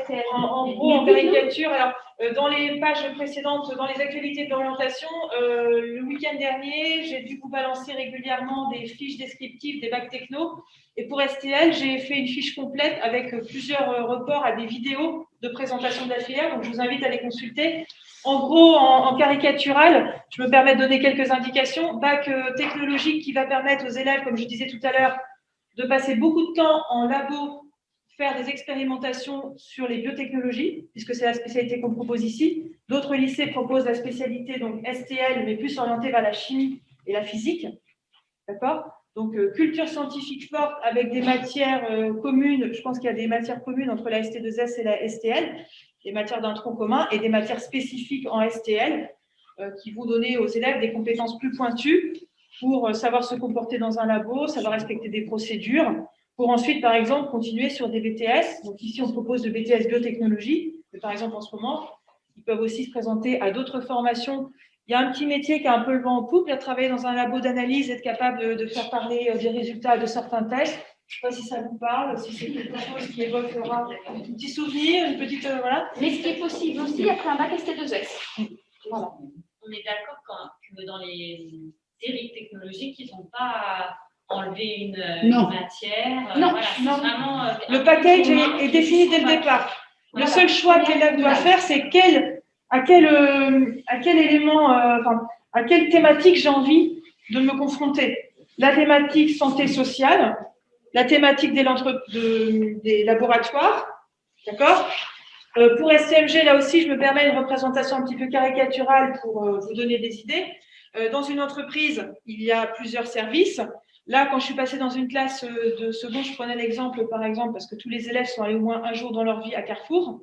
STL. En gros, en caricature, alors, dans les pages précédentes, dans les actualités de l'orientation, le week-end dernier, j'ai dû vous balancer régulièrement des fiches descriptives des bacs techno. Et pour STL, j'ai fait une fiche complète avec plusieurs reports à des vidéos de présentation de la filière. Donc, je vous invite à les consulter. En gros, en caricatural, je me permets de donner quelques indications. Bac technologique qui va permettre aux élèves, comme je disais tout à l'heure, de passer beaucoup de temps en labo, faire des expérimentations sur les biotechnologies, puisque c'est la spécialité qu'on propose ici. D'autres lycées proposent la spécialité donc STL, mais plus orientée vers la chimie et la physique. D'accord ? Donc, culture scientifique forte avec des matières communes. Je pense qu'il y a des matières communes entre la ST2S et la STL, des matières d'un tronc commun et des matières spécifiques en STL qui vont donner aux élèves des compétences plus pointues pour savoir se comporter dans un labo, savoir respecter des procédures, pour ensuite, par exemple, continuer sur des BTS. Donc ici, on propose le BTS biotechnologie, mais par exemple, en ce moment, ils peuvent aussi se présenter à d'autres formations. Il y a un petit métier qui a un peu le vent en poupe, de travailler dans un labo d'analyse, être capable de faire parler des résultats de certains tests. Je ne sais pas si ça vous parle, si c'est quelque chose qui évoquera un petit souvenir, une petite… voilà. Mais ce qui est possible aussi après un bac ST2S. Voilà. On est d'accord que dans les séries technologiques, ils n'ont pas enlevé une matière. Non, voilà, non. Vraiment, le package est défini dès le départ. Voilà. Le seul choix que l'élève doit faire, c'est à quel élément, à quelle thématique j'ai envie de me confronter. La thématique santé sociale, la thématique des laboratoires, d'accord ? Pour STMG, là aussi, je me permets une représentation un petit peu caricaturale pour vous donner des idées. Dans une entreprise, il y a plusieurs services. Là, quand je suis passée dans une classe de seconde, je prenais l'exemple, par exemple, parce que tous les élèves sont allés au moins un jour dans leur vie à Carrefour.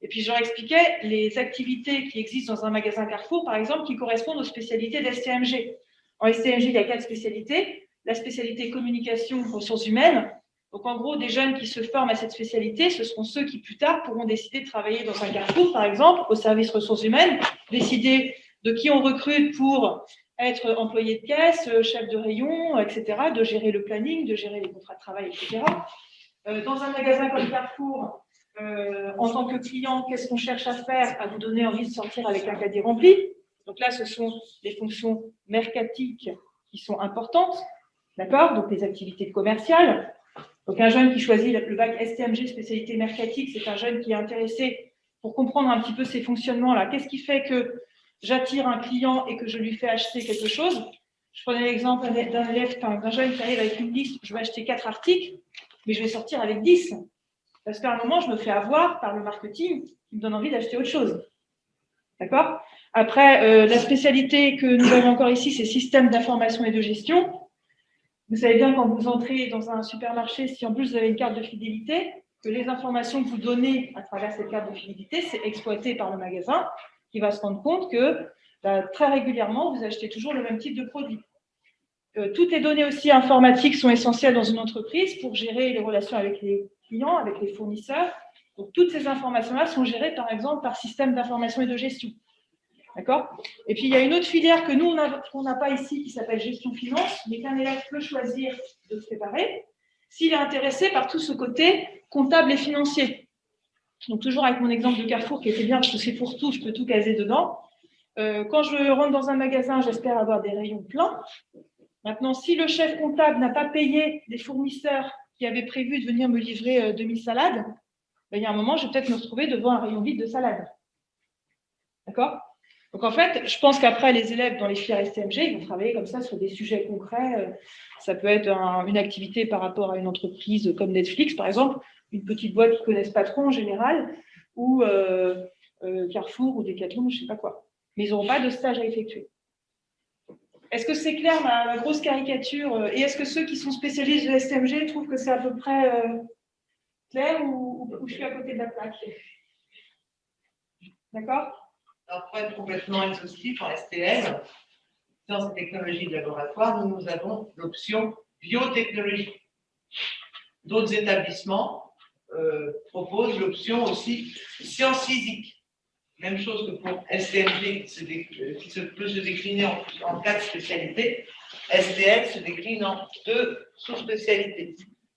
Et puis, je leur expliquais les activités qui existent dans un magasin Carrefour, par exemple, qui correspondent aux spécialités d'STMG. En STMG, il y a 4 spécialités. La spécialité communication, ressources humaines. Donc, en gros, des jeunes qui se forment à cette spécialité, ce seront ceux qui, plus tard, pourront décider de travailler dans un Carrefour, par exemple, au service ressources humaines, décider de qui on recrute pour être employé de caisse, chef de rayon, etc., de gérer le planning, de gérer les contrats de travail, etc. Dans un magasin comme Carrefour, en tant que client, qu'est-ce qu'on cherche à faire ? À vous donner envie de sortir avec un caddie rempli. Donc là, ce sont les fonctions mercatiques qui sont importantes, d'accord ? Donc les activités commerciales. Donc un jeune qui choisit le bac STMG, spécialité mercatique, c'est un jeune qui est intéressé pour comprendre un petit peu ces fonctionnements-là. Qu'est-ce qui fait que j'attire un client et que je lui fais acheter quelque chose. Je prenais l'exemple d'un élève, d'un jeune qui arrive avec une liste, je vais acheter 4 articles, mais je vais sortir avec 10. Parce qu'à un moment, je me fais avoir par le marketing qui me donne envie d'acheter autre chose. D'accord? Après, la spécialité que nous avons encore ici, c'est système d'information et de gestion. Vous savez bien, quand vous entrez dans un supermarché, si en plus vous avez une carte de fidélité, que les informations que vous donnez à travers cette carte de fidélité, c'est exploité par le magasin qui va se rendre compte que très régulièrement, vous achetez toujours le même type de produit. Toutes les données aussi informatiques sont essentielles dans une entreprise pour gérer les relations avec les clients, avec les fournisseurs. Donc, toutes ces informations-là sont gérées, par exemple, par système d'information et de gestion. D'accord? Et puis, il y a une autre filière que nous, on n'a pas ici, qui s'appelle gestion finance, mais qu'un élève peut choisir de préparer s'il est intéressé par tout ce côté comptable et financier. Donc, toujours avec mon exemple de Carrefour qui était bien, parce que c'est pour tout, je peux tout caser dedans. Quand je rentre dans un magasin, j'espère avoir des rayons pleins. Maintenant, si le chef comptable n'a pas payé les fournisseurs qui avaient prévu de venir me livrer 2000 salades, ben, il y a un moment, je vais peut-être me retrouver devant un rayon vide de salades. D'accord? Donc, en fait, je pense qu'après, les élèves dans les filières STMG, ils vont travailler comme ça sur des sujets concrets. Ça peut être une activité par rapport à une entreprise comme Netflix, par exemple, une petite boîte qui ne connaissent pas trop en général, ou Carrefour ou Decathlon, je ne sais pas quoi. Mais ils n'auront pas de stage à effectuer. Est-ce que c'est clair, ma grosse caricature? Et est-ce que ceux qui sont spécialistes de STMG trouvent que c'est à peu près clair ou je suis à côté de la plaque? D'accord? Alors, pour être complètement exhaustif en STL, sciences et technologies de laboratoire, nous avons l'option biotechnologie. D'autres établissements proposent l'option aussi sciences physiques. Même chose que pour STMG qui peut se décliner en 4 spécialités, STL se décline en 2 sous-spécialités.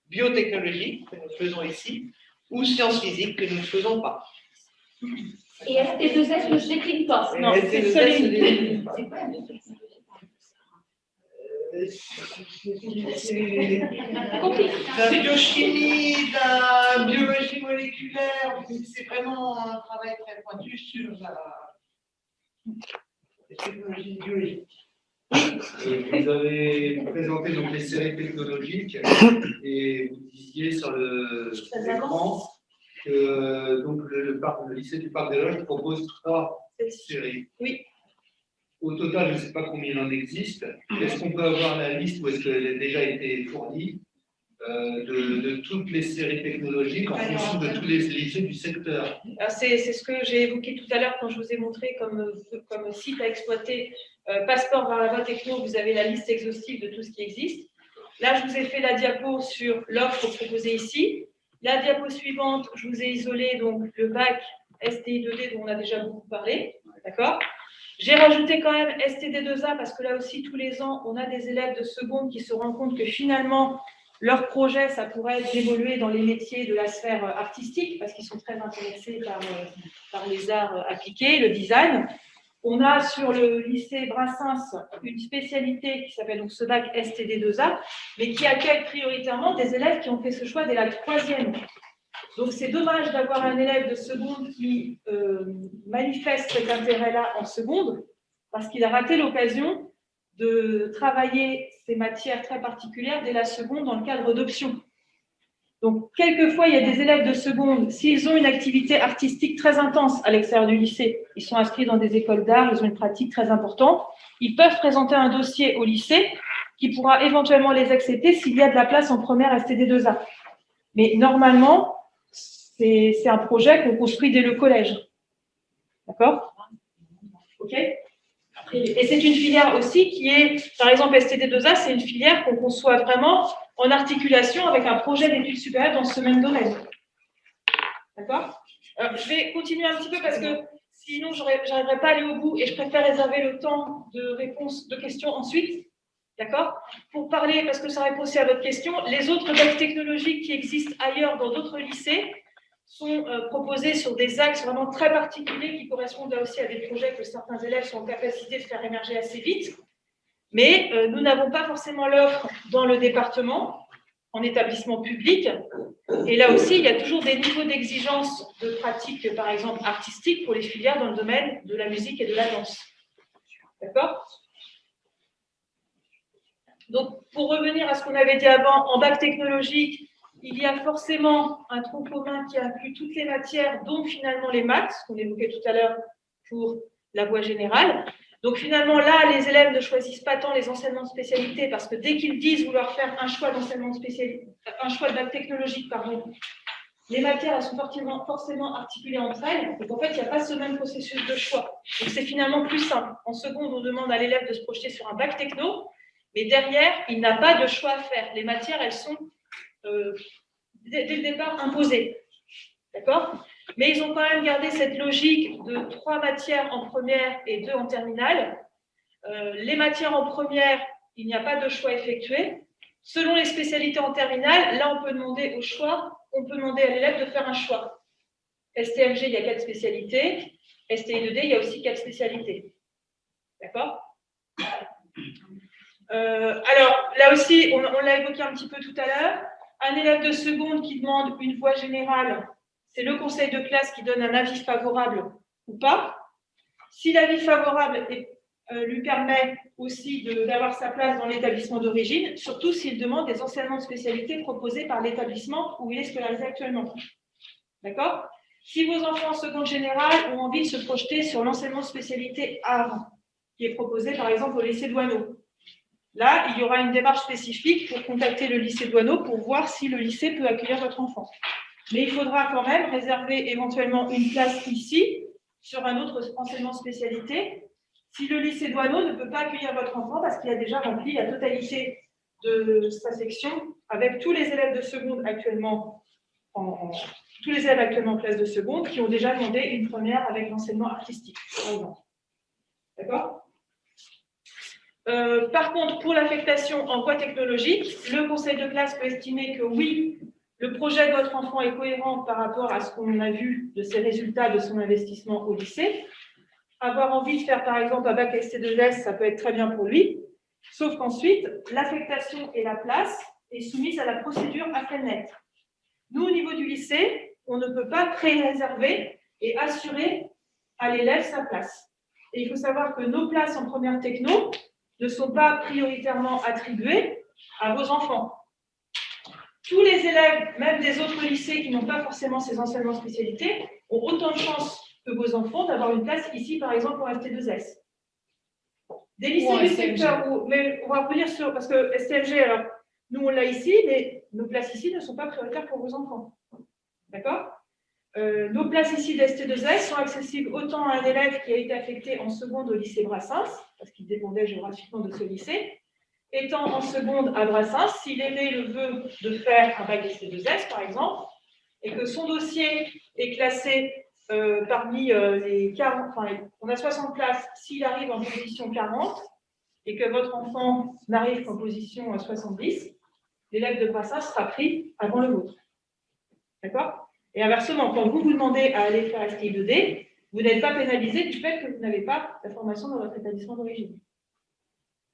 Biotechnologie, que nous faisons ici, ou sciences physiques, que nous ne faisons pas. Et ST2S ne se décline pas. Non, c'est solide. De la biochimie, de la biologie moléculaire, c'est vraiment un travail très pointu sur les technologies biologiques. Vous avez présenté donc les séries technologiques et vous disiez sur l'écran que donc le lycée du Parc des Loges propose 3 séries. Oui. Au total, je ne sais pas combien il en existe. Est-ce qu'on peut avoir la liste ou est-ce qu'elle a déjà été fournie de toutes les séries technologiques en fonction de tous les lycées du secteur? C'est ce que j'ai évoqué tout à l'heure quand je vous ai montré comme site à exploiter. Passeport vers la voie techno, vous avez la liste exhaustive de tout ce qui existe. Là, je vous ai fait la diapo sur l'offre proposée ici. La diapo suivante, je vous ai isolé donc le bac STI2D dont on a déjà beaucoup parlé. D'accord? J'ai rajouté quand même STD2A parce que là aussi, tous les ans, on a des élèves de seconde qui se rendent compte que finalement, leur projet, ça pourrait être d'évoluer dans les métiers de la sphère artistique parce qu'ils sont très intéressés par les arts appliqués, le design. On a sur le lycée Brassens une spécialité qui s'appelle donc ce bac STD2A, mais qui accueille prioritairement des élèves qui ont fait ce choix dès la 3e. Donc, c'est dommage d'avoir un élève de seconde qui manifeste cet intérêt-là en seconde, parce qu'il a raté l'occasion de travailler ces matières très particulières dès la seconde dans le cadre d'options. Donc, quelquefois, il y a des élèves de seconde, s'ils ont une activité artistique très intense à l'extérieur du lycée, ils sont inscrits dans des écoles d'art, ils ont une pratique très importante, ils peuvent présenter un dossier au lycée qui pourra éventuellement les accepter s'il y a de la place en première STD2A. Mais normalement, c'est un projet qu'on construit dès le collège. D'accord? OK? Et c'est une filière aussi qui est, par exemple, STD2A, c'est une filière qu'on conçoit vraiment en articulation avec un projet d'études supérieures dans ce même domaine. D'accord? Je vais continuer un petit peu parce que sinon, je n'arriverai pas à aller au bout et je préfère réserver le temps de réponse, de questions ensuite. D'accord? Pour parler, parce que ça répond aussi à votre question, les autres bacs technologiques qui existent ailleurs dans d'autres lycées sont proposés sur des axes vraiment très particuliers qui correspondent là aussi à des projets que certains élèves sont en capacité de faire émerger assez vite. Mais nous n'avons pas forcément l'offre dans le département, en établissement public. Et là aussi, il y a toujours des niveaux d'exigence de pratique, par exemple artistique, pour les filières dans le domaine de la musique et de la danse. D'accord? Donc, pour revenir à ce qu'on avait dit avant, en bac technologique, il y a forcément un tronc commun qui inclut toutes les matières, dont finalement les maths, qu'on évoquait tout à l'heure pour la voie générale. Donc finalement, là, les élèves ne choisissent pas tant les enseignements de spécialité, parce que dès qu'ils disent vouloir faire un choix d'enseignement de spécialité, un choix de bac technologique, pardon, les matières elles sont forcément articulées entre elles. Donc en fait, il n'y a pas ce même processus de choix. Donc c'est finalement plus simple. En seconde, on demande à l'élève de se projeter sur un bac techno, mais derrière, il n'a pas de choix à faire. Les matières, elles sont dès le départ imposées. D'accord? Mais ils ont quand même gardé cette logique de 3 matières en première et 2 en terminale. Les matières en première, il n'y a pas de choix effectué. Selon les spécialités en terminale, là, on peut demander au choix, on peut demander à l'élève de faire un choix. STMG, il y a 4 spécialités. STI 2D, il y a aussi 4 spécialités. D'accord? Alors, là aussi, on l'a évoqué un petit peu tout à l'heure. Un élève de seconde qui demande une voie générale, c'est le conseil de classe qui donne un avis favorable ou pas. Si l'avis favorable lui permet aussi d'avoir sa place dans l'établissement d'origine, surtout s'il demande des enseignements de spécialité proposés par l'établissement où il est scolarisé actuellement. D'accord? Si vos enfants en seconde générale ont envie de se projeter sur l'enseignement de spécialité art, qui est proposé par exemple au lycée Douaneau, là, il y aura une démarche spécifique pour contacter le lycée Douaneau pour voir si le lycée peut accueillir votre enfant. Mais il faudra quand même réserver éventuellement une place ici sur un autre enseignement spécialité si le lycée Douaneau ne peut pas accueillir votre enfant parce qu'il a déjà rempli la totalité de sa section avec tous les élèves de seconde actuellement tous les élèves actuellement en classe de seconde qui ont déjà demandé une première avec l'enseignement artistique, par exemple. D'accord? Par contre, pour l'affectation en voie technologique, le conseil de classe peut estimer que oui, le projet de votre enfant est cohérent par rapport à ce qu'on a vu de ses résultats de son investissement au lycée. Avoir envie de faire, par exemple, un bac ST2S, ça peut être très bien pour lui, sauf qu'ensuite, l'affectation et la place est soumise à la procédure AFENET. Nous, au niveau du lycée, on ne peut pas pré-réserver et assurer à l'élève sa place. Et il faut savoir que nos places en première techno ne sont pas prioritairement attribuées à vos enfants. Tous les élèves, même des autres lycées qui n'ont pas forcément ces enseignements spécialités, ont autant de chances que vos enfants d'avoir une place ici, par exemple, en ST2S. Des lycées du secteur, mais on va revenir sur, parce que STMG, alors, nous on l'a ici, mais nos places ici ne sont pas prioritaires pour vos enfants. D'accord? Nos places ici d'ST2S sont accessibles autant à un élève qui a été affecté en seconde au lycée Brassens, parce qu'il dépendait géographiquement de ce lycée, étant en seconde à Brassens, si l'aîné le veut de faire un bac ST2S, par exemple, et que son dossier est classé parmi les 40, enfin, on a 60 places, s'il arrive en position 40, et que votre enfant n'arrive qu'en position 70, l'élève de Brassens sera pris avant le vôtre. D'accord? Et inversement, quand vous demandez à aller faire STI 2D, vous n'êtes pas pénalisé du fait que vous n'avez pas la formation dans votre établissement d'origine.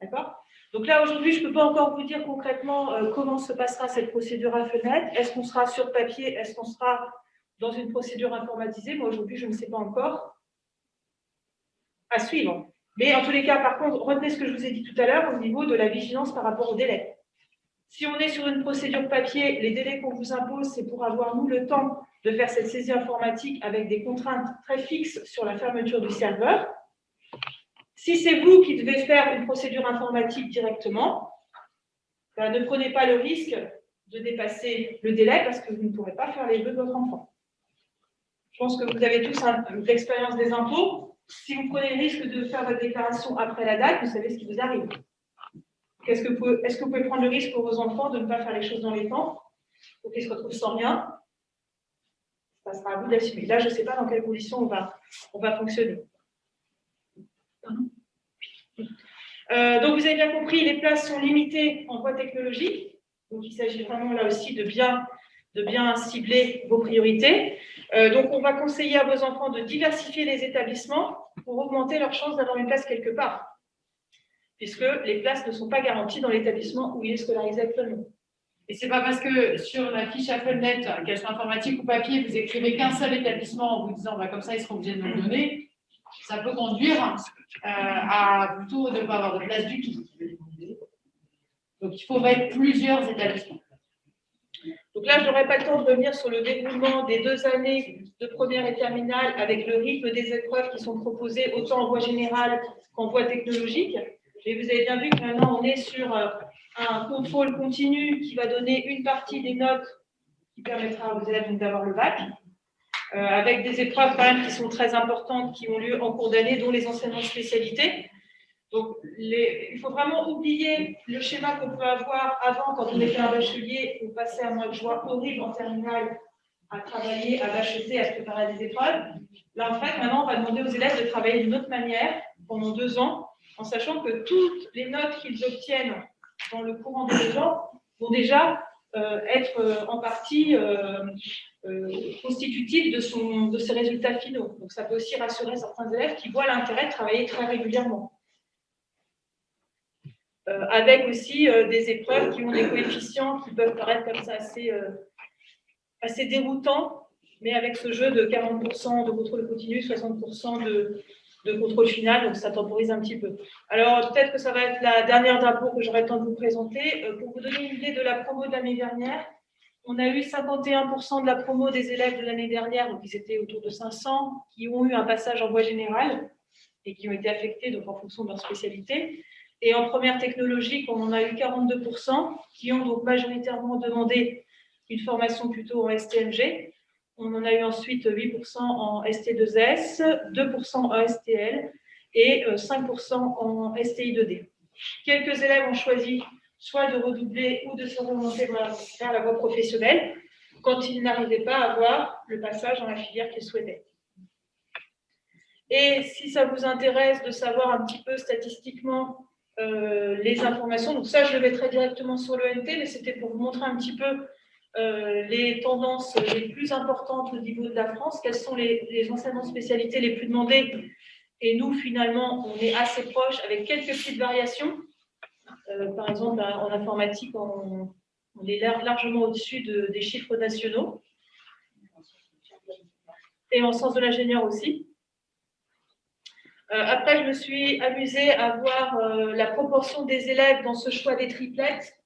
D'accord? Donc là, aujourd'hui, je ne peux pas encore vous dire concrètement comment se passera cette procédure AFENET. Est-ce qu'on sera sur papier? Est-ce qu'on sera dans une procédure informatisée? Moi, aujourd'hui, je ne sais pas encore. À suivre. Mais en tous les cas, par contre, retenez ce que je vous ai dit tout à l'heure au niveau de la vigilance par rapport au délai. Si on est sur une procédure papier, les délais qu'on vous impose, c'est pour avoir, nous, le temps de faire cette saisie informatique avec des contraintes très fixes sur la fermeture du serveur. Si c'est vous qui devez faire une procédure informatique directement, ben, ne prenez pas le risque de dépasser le délai parce que vous ne pourrez pas faire les vœux de votre enfant. Je pense que vous avez tous l'expérience des impôts. Si vous prenez le risque de faire votre déclaration après la date, vous savez ce qui vous arrive. Est-ce que vous pouvez prendre le risque pour vos enfants de ne pas faire les choses dans les temps pour qu'ils se retrouvent sans rien? Ça sera à vous d'assumer. Là, je ne sais pas dans quelles conditions on va fonctionner. Donc, vous avez bien compris, les places sont limitées en voie technologique. Donc, il s'agit vraiment là aussi de bien cibler vos priorités. Donc, on va conseiller à vos enfants de diversifier les établissements pour augmenter leurs chances d'avoir une place quelque part, puisque les places ne sont pas garanties dans l'établissement où il est scolarisé actuellement. Et c'est pas parce que sur la fiche AFENET, qu'elle soit informatique ou papier, vous écrivez qu'un seul établissement en vous disant bah, comme ça ils seront obligés de nous le donner, ça peut conduire à plutôt ne pas avoir de place du tout. Donc, il faut mettre plusieurs établissements. Donc là, je n'aurai pas le temps de revenir sur le déroulement des 2 années de première et terminale avec le rythme des épreuves qui sont proposées autant en voie générale qu'en voie technologique. Mais vous avez bien vu que maintenant, on est sur un contrôle continu qui va donner une partie des notes qui permettra aux élèves d'avoir le bac, avec des épreuves quand même qui sont très importantes, qui ont lieu en cours d'année, dont les enseignements de spécialité. Donc, il faut vraiment oublier le schéma qu'on peut avoir avant, quand on était un bachelier, on passait un mois de juin horrible en terminale à travailler, à bacheter, à se préparer à des épreuves. Là, en fait, maintenant, on va demander aux élèves de travailler d'une autre manière pendant 2 ans, en sachant que toutes les notes qu'ils obtiennent dans le courant des 2 ans vont déjà être en partie constitutives de ses résultats finaux. Donc, ça peut aussi rassurer certains élèves qui voient l'intérêt de travailler très régulièrement. Avec aussi des épreuves qui ont des coefficients qui peuvent paraître comme ça assez déroutants, mais avec ce jeu de 40% de contrôle continu, 60% de contrôle final, donc ça temporise un petit peu. Alors, peut-être que ça va être la dernière diapo que j'aurai le temps de vous présenter. Pour vous donner une idée de la promo de l'année dernière, on a eu 51% de la promo des élèves de l'année dernière, donc ils étaient autour de 500, qui ont eu un passage en voie générale et qui ont été affectés donc, en fonction de leur spécialité. Et en première technologique, on en a eu 42% qui ont donc majoritairement demandé une formation plutôt en STMG. On en a eu ensuite 8% en ST2S, 2% en STL et 5% en STI2D. Quelques élèves ont choisi soit de redoubler ou de se remonter vers la voie professionnelle quand ils n'arrivaient pas à avoir le passage dans la filière qu'ils souhaitaient. Et si ça vous intéresse de savoir un petit peu statistiquement les informations, donc ça je le mettrai directement sur l'ENT, mais c'était pour vous montrer un petit peu les tendances les plus importantes au niveau de la France, quels sont les enseignements de spécialité les plus demandés, et nous finalement on est assez proches avec quelques petites variations. Par exemple en informatique on est largement au-dessus des chiffres nationaux, et en sciences de l'ingénieur aussi. Après, je me suis amusée à voir la proportion des élèves dans ce choix des triplettes.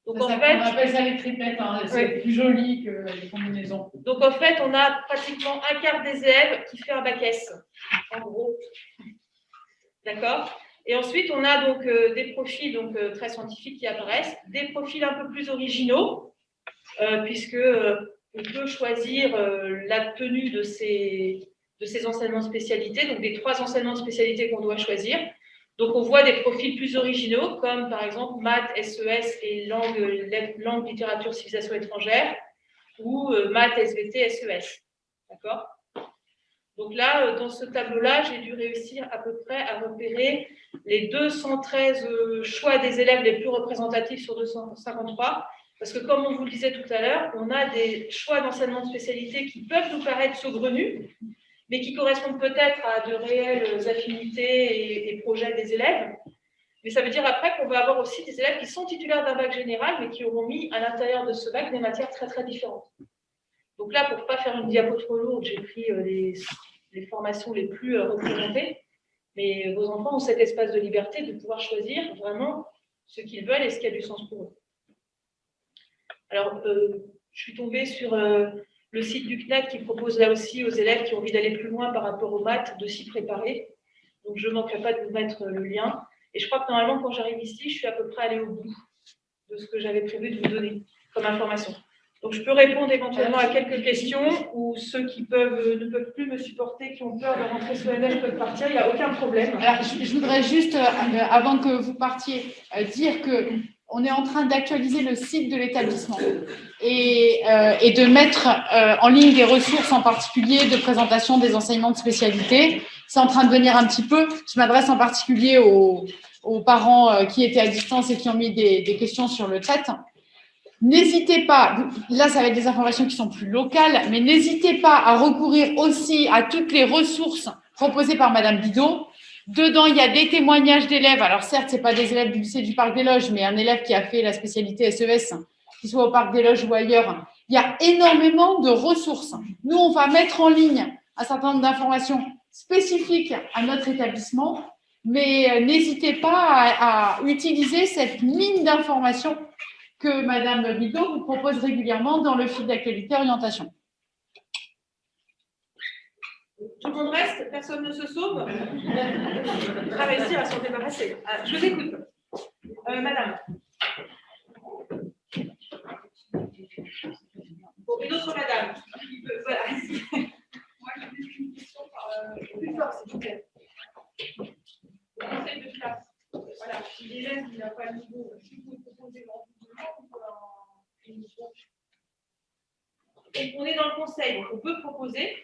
Donc, on appelle ça les triplettes, hein, c'est plus joli que les combinaisons. Donc, en fait, on a pratiquement un quart des élèves qui fait un bac S, en gros. D'accord? Et ensuite, on a donc des profils très scientifiques qui apparaissent, des profils un peu plus originaux, puisque on peut choisir la tenue de ces enseignements de spécialité, donc des 3 enseignements de spécialité qu'on doit choisir. Donc, on voit des profils plus originaux, comme par exemple maths, SES et langue, littérature, civilisation étrangère, ou maths, SVT, SES. D'accord? Donc là, dans ce tableau-là, j'ai dû réussir à peu près à repérer les 213 choix des élèves les plus représentatifs sur 253, parce que comme on vous le disait tout à l'heure, on a des choix d'enseignement de spécialité qui peuvent nous paraître saugrenus, mais qui correspondent peut-être à de réelles affinités et projets des élèves. Mais ça veut dire après qu'on va avoir aussi des élèves qui sont titulaires d'un bac général, mais qui auront mis à l'intérieur de ce bac des matières très, très différentes. Donc là, pour ne pas faire une diapo trop lourde, j'ai pris les formations les plus représentées. Mais vos enfants ont cet espace de liberté de pouvoir choisir vraiment ce qu'ils veulent et ce qui a du sens pour eux. Alors, je suis tombée sur le site du CNED qui propose là aussi aux élèves qui ont envie d'aller plus loin par rapport aux maths de s'y préparer. Donc, je ne manquerai pas de vous mettre le lien. Et je crois que normalement, quand j'arrive ici, je suis à peu près allée au bout de ce que j'avais prévu de vous donner comme information. Donc, je peux répondre éventuellement à quelques questions ou ceux qui ne peuvent plus me supporter, qui ont peur de rentrer sur l'ENF peuvent partir, il n'y a aucun problème. Alors, je voudrais juste, avant que vous partiez, dire qu'on est en train d'actualiser le site de l'établissement et de mettre en ligne des ressources, en particulier de présentation des enseignements de spécialité. C'est en train de venir un petit peu. Je m'adresse en particulier aux parents qui étaient à distance et qui ont mis des questions sur le chat. N'hésitez pas, là ça va être des informations qui sont plus locales, mais n'hésitez pas à recourir aussi à toutes les ressources proposées par Madame Bidot. Dedans, il y a des témoignages d'élèves. Alors certes, ce n'est pas des élèves du lycée du Parc des Loges, mais un élève qui a fait la spécialité SES, qu'il soit au Parc des Loges ou ailleurs. Il y a énormément de ressources. Nous, on va mettre en ligne un certain nombre d'informations. spécifiques à notre établissement, mais n'hésitez pas à utiliser cette mine d'informations que Madame Bigot vous propose régulièrement dans le fil d'actualité orientation. Tout le monde reste, personne ne se sauve. On va réussir à s'en débarrasser. Je vous écoute. Madame. Bon, une autre madame. Voilà. Moi, j'ai une question plus fort, s'il vous plaît. le conseil de classe. Voilà, si l'élève n'a pas le niveau, est-ce que vous proposez l'endoublement ou une On est dans le conseil, donc on peut proposer,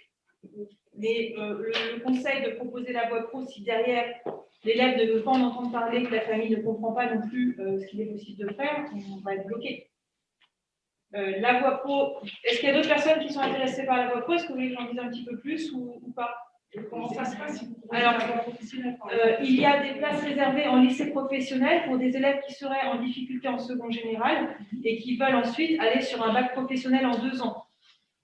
mais le conseil de proposer la voie pro, si derrière l'élève ne veut pas en entendre parler, que la famille ne comprend pas non plus ce qu'il est possible de faire, on va être bloqué. La voie pro, est-ce qu'il y a d'autres personnes qui sont intéressées par la voie pro? Est-ce que vous voulez que j'en dise un petit peu plus ou pas? Comment ça se passe? Alors, il y a des places réservées en lycée professionnel pour des élèves qui seraient en difficulté en seconde générale et qui veulent ensuite aller sur un bac professionnel en 2 ans.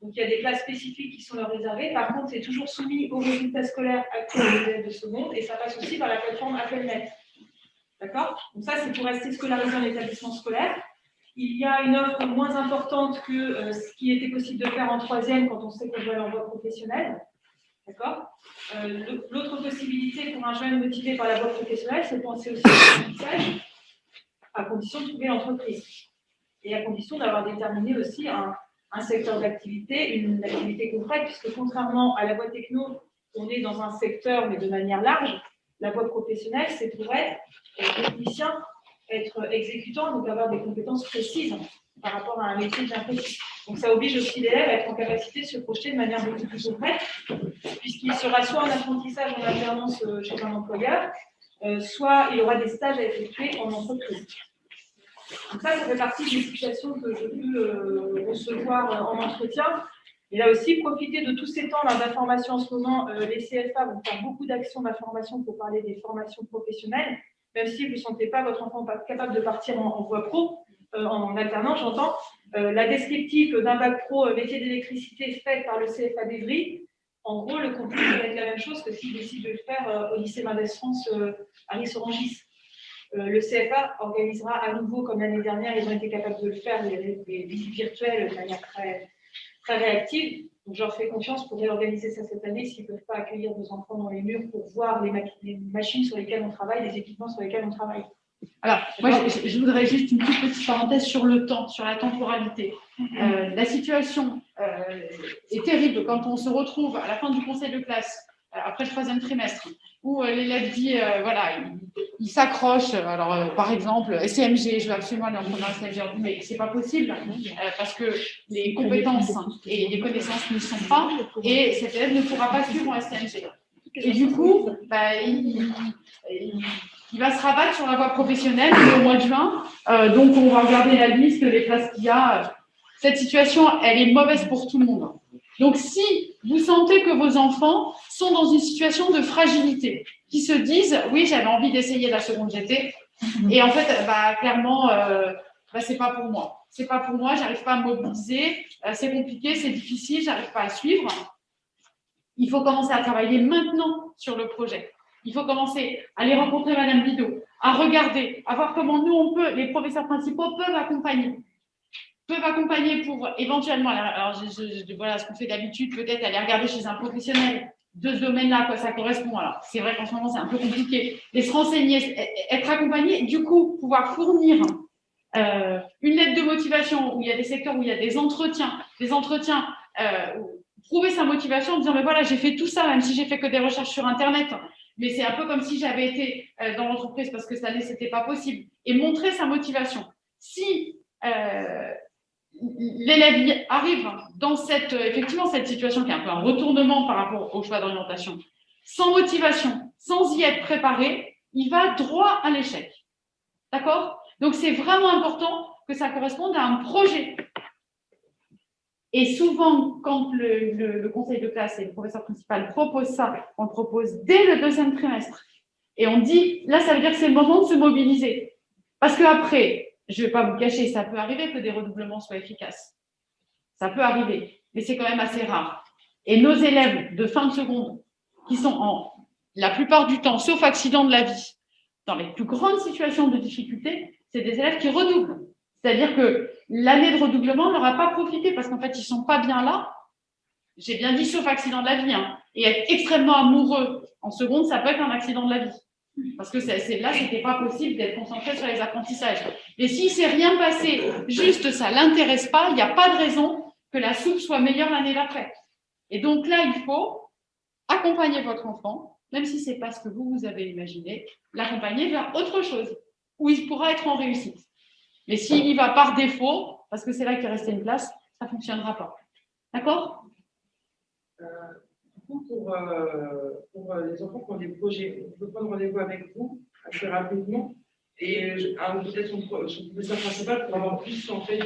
Donc, il y a des places spécifiques qui sont leur réservées. Par contre, c'est toujours soumis aux résultats scolaires actuels des élèves de seconde et ça passe aussi par la plateforme AppelNet. D'accord? Donc, ça, c'est pour rester scolarisé en établissement scolaire. Il y a une offre moins importante que ce qui était possible de faire en 3e quand on sait qu'on veut aller en voie professionnelle. D'accord. L'autre possibilité pour un jeune motivé par la voie professionnelle, c'est de penser aussi à l'apprentissage, à condition de trouver l'entreprise et à condition d'avoir déterminé aussi un secteur d'activité, une activité concrète, puisque contrairement à la voie techno, on est dans un secteur, mais de manière large. La voie professionnelle, c'est pour être technicien, être exécutant, donc avoir des compétences précises par rapport à un métier bien précis. Donc ça oblige aussi l'élève à être en capacité de se projeter de manière beaucoup plus concrète, puisqu'il sera soit en apprentissage en alternance chez un employeur, soit il aura des stages à effectuer en entreprise. Donc ça fait partie des situations que je peux recevoir en entretien. Et là aussi, profitez de tous ces temps d'information en ce moment. Les CFA vont faire beaucoup d'actions d'information pour parler des formations professionnelles, même si vous ne sentez pas votre enfant capable de partir en voie pro, en alternance, j'entends. La descriptive d'un bac pro métier d'électricité faite par le CFA d'Evry, en gros, le contenu va être la même chose que s'il décide de le faire au lycée Mendès-France à Ris-Orangis. Le CFA organisera à nouveau, comme l'année dernière, ils ont été capables de le faire, des visites virtuelles de manière très, très réactive. Donc, je leur fais confiance pour réorganiser ça cette année s'ils ne peuvent pas accueillir vos enfants dans les murs pour voir les machines sur lesquelles on travaille, les équipements sur lesquels on travaille. Alors, moi, je voudrais juste une toute petite parenthèse sur le temps, sur la temporalité. La situation est terrible quand on se retrouve à la fin du conseil de classe, après le 3e trimestre, où l'élève dit, voilà, il s'accroche, alors par exemple, SCMG, je veux absolument aller en première SCMG, mais c'est pas possible, parce que les compétences et les connaissances ne sont pas, et cet élève ne pourra pas suivre en SCMG. Et du coup, il va se rabattre sur la voie professionnelle au mois de juin. Donc, on va regarder la liste, les places qu'il y a. Cette situation, elle est mauvaise pour tout le monde. Donc, si vous sentez que vos enfants sont dans une situation de fragilité, qui se disent, oui, j'avais envie d'essayer la seconde GT, et en fait, clairement, c'est pas pour moi. C'est pas pour moi, j'arrive pas à me mobiliser, c'est compliqué, c'est difficile, j'arrive pas à suivre. Il faut commencer à travailler maintenant sur le projet. Il faut commencer à aller rencontrer Madame Bidot, à regarder, à voir comment nous, on peut, les professeurs principaux peuvent accompagner pour éventuellement, alors voilà ce qu'on fait d'habitude, peut-être aller regarder chez un professionnel de ce domaine-là, quoi ça correspond. Alors, c'est vrai qu'en ce moment, c'est un peu compliqué, mais se renseigner, être accompagné, du coup, pouvoir fournir une lettre de motivation où il y a des secteurs où il y a des entretiens, prouver sa motivation en disant, mais voilà, j'ai fait tout ça, même si j'ai fait que des recherches sur Internet, mais c'est un peu comme si j'avais été dans l'entreprise parce que cette année, c'était pas possible. Et montrer sa motivation. Si l'élève arrive dans effectivement, cette situation qui est un peu un retournement par rapport au choix d'orientation, sans motivation, sans y être préparé, il va droit à l'échec. D'accord? Donc, c'est vraiment important que ça corresponde à un projet. Et souvent, quand le conseil de classe et le professeur principal proposent ça, on le propose dès le 2e trimestre. Et on dit, là, ça veut dire que c'est le moment de se mobiliser. Parce qu'après, je ne vais pas vous cacher, ça peut arriver que des redoublements soient efficaces. Ça peut arriver, mais c'est quand même assez rare. Et nos élèves de fin de seconde qui sont la plupart du temps, sauf accident de la vie, dans les plus grandes situations de difficulté, c'est des élèves qui redoublent. C'est-à-dire que l'année de redoublement n'aura pas profité parce qu'en fait, ils ne sont pas bien là. J'ai bien dit sauf accident de la vie. Hein. Et être extrêmement amoureux en seconde, ça peut être un accident de la vie. Parce que là, ce n'était pas possible d'être concentré sur les apprentissages. Et s'il ne s'est rien passé, juste ça ne l'intéresse pas, il n'y a pas de raison que la soupe soit meilleure l'année d'après. Et donc là, il faut accompagner votre enfant, même si ce n'est pas ce que vous avez imaginé, l'accompagner vers autre chose, où il pourra être en réussite. Mais s'il y va par défaut, parce que c'est là qu'il est resté une place, ça ne fonctionnera pas. D'accord ? Pour les enfants qui ont des projets, on peut prendre rendez-vous avec vous assez rapidement et peut-être son professeur principal pour avoir plus en fait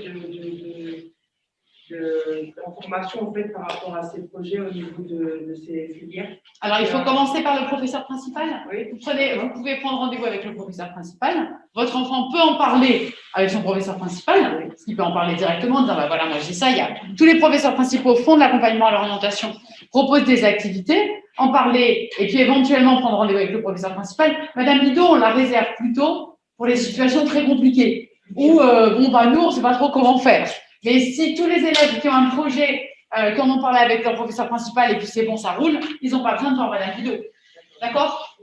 d'informations en fait par rapport à ces projets au niveau de ces filières. Alors il faut commencer par le professeur principal. Oui. Vous pouvez prendre rendez-vous avec le professeur principal. Votre enfant peut en parler avec son professeur principal, parce qu'il peut en parler directement, en disant bah, voilà, moi j'ai ça, tous les professeurs principaux font de l'accompagnement à l'orientation, proposent des activités, en parler et puis éventuellement prendre rendez-vous avec le professeur principal. Madame Bidot, on la réserve plutôt pour les situations très compliquées, où nous, on ne sait pas trop comment faire. Mais si tous les élèves qui ont un projet, qui en ont parlé avec leur professeur principal et puis c'est bon, ça roule, ils n'ont pas besoin de voir Madame Bidot. D'accord ?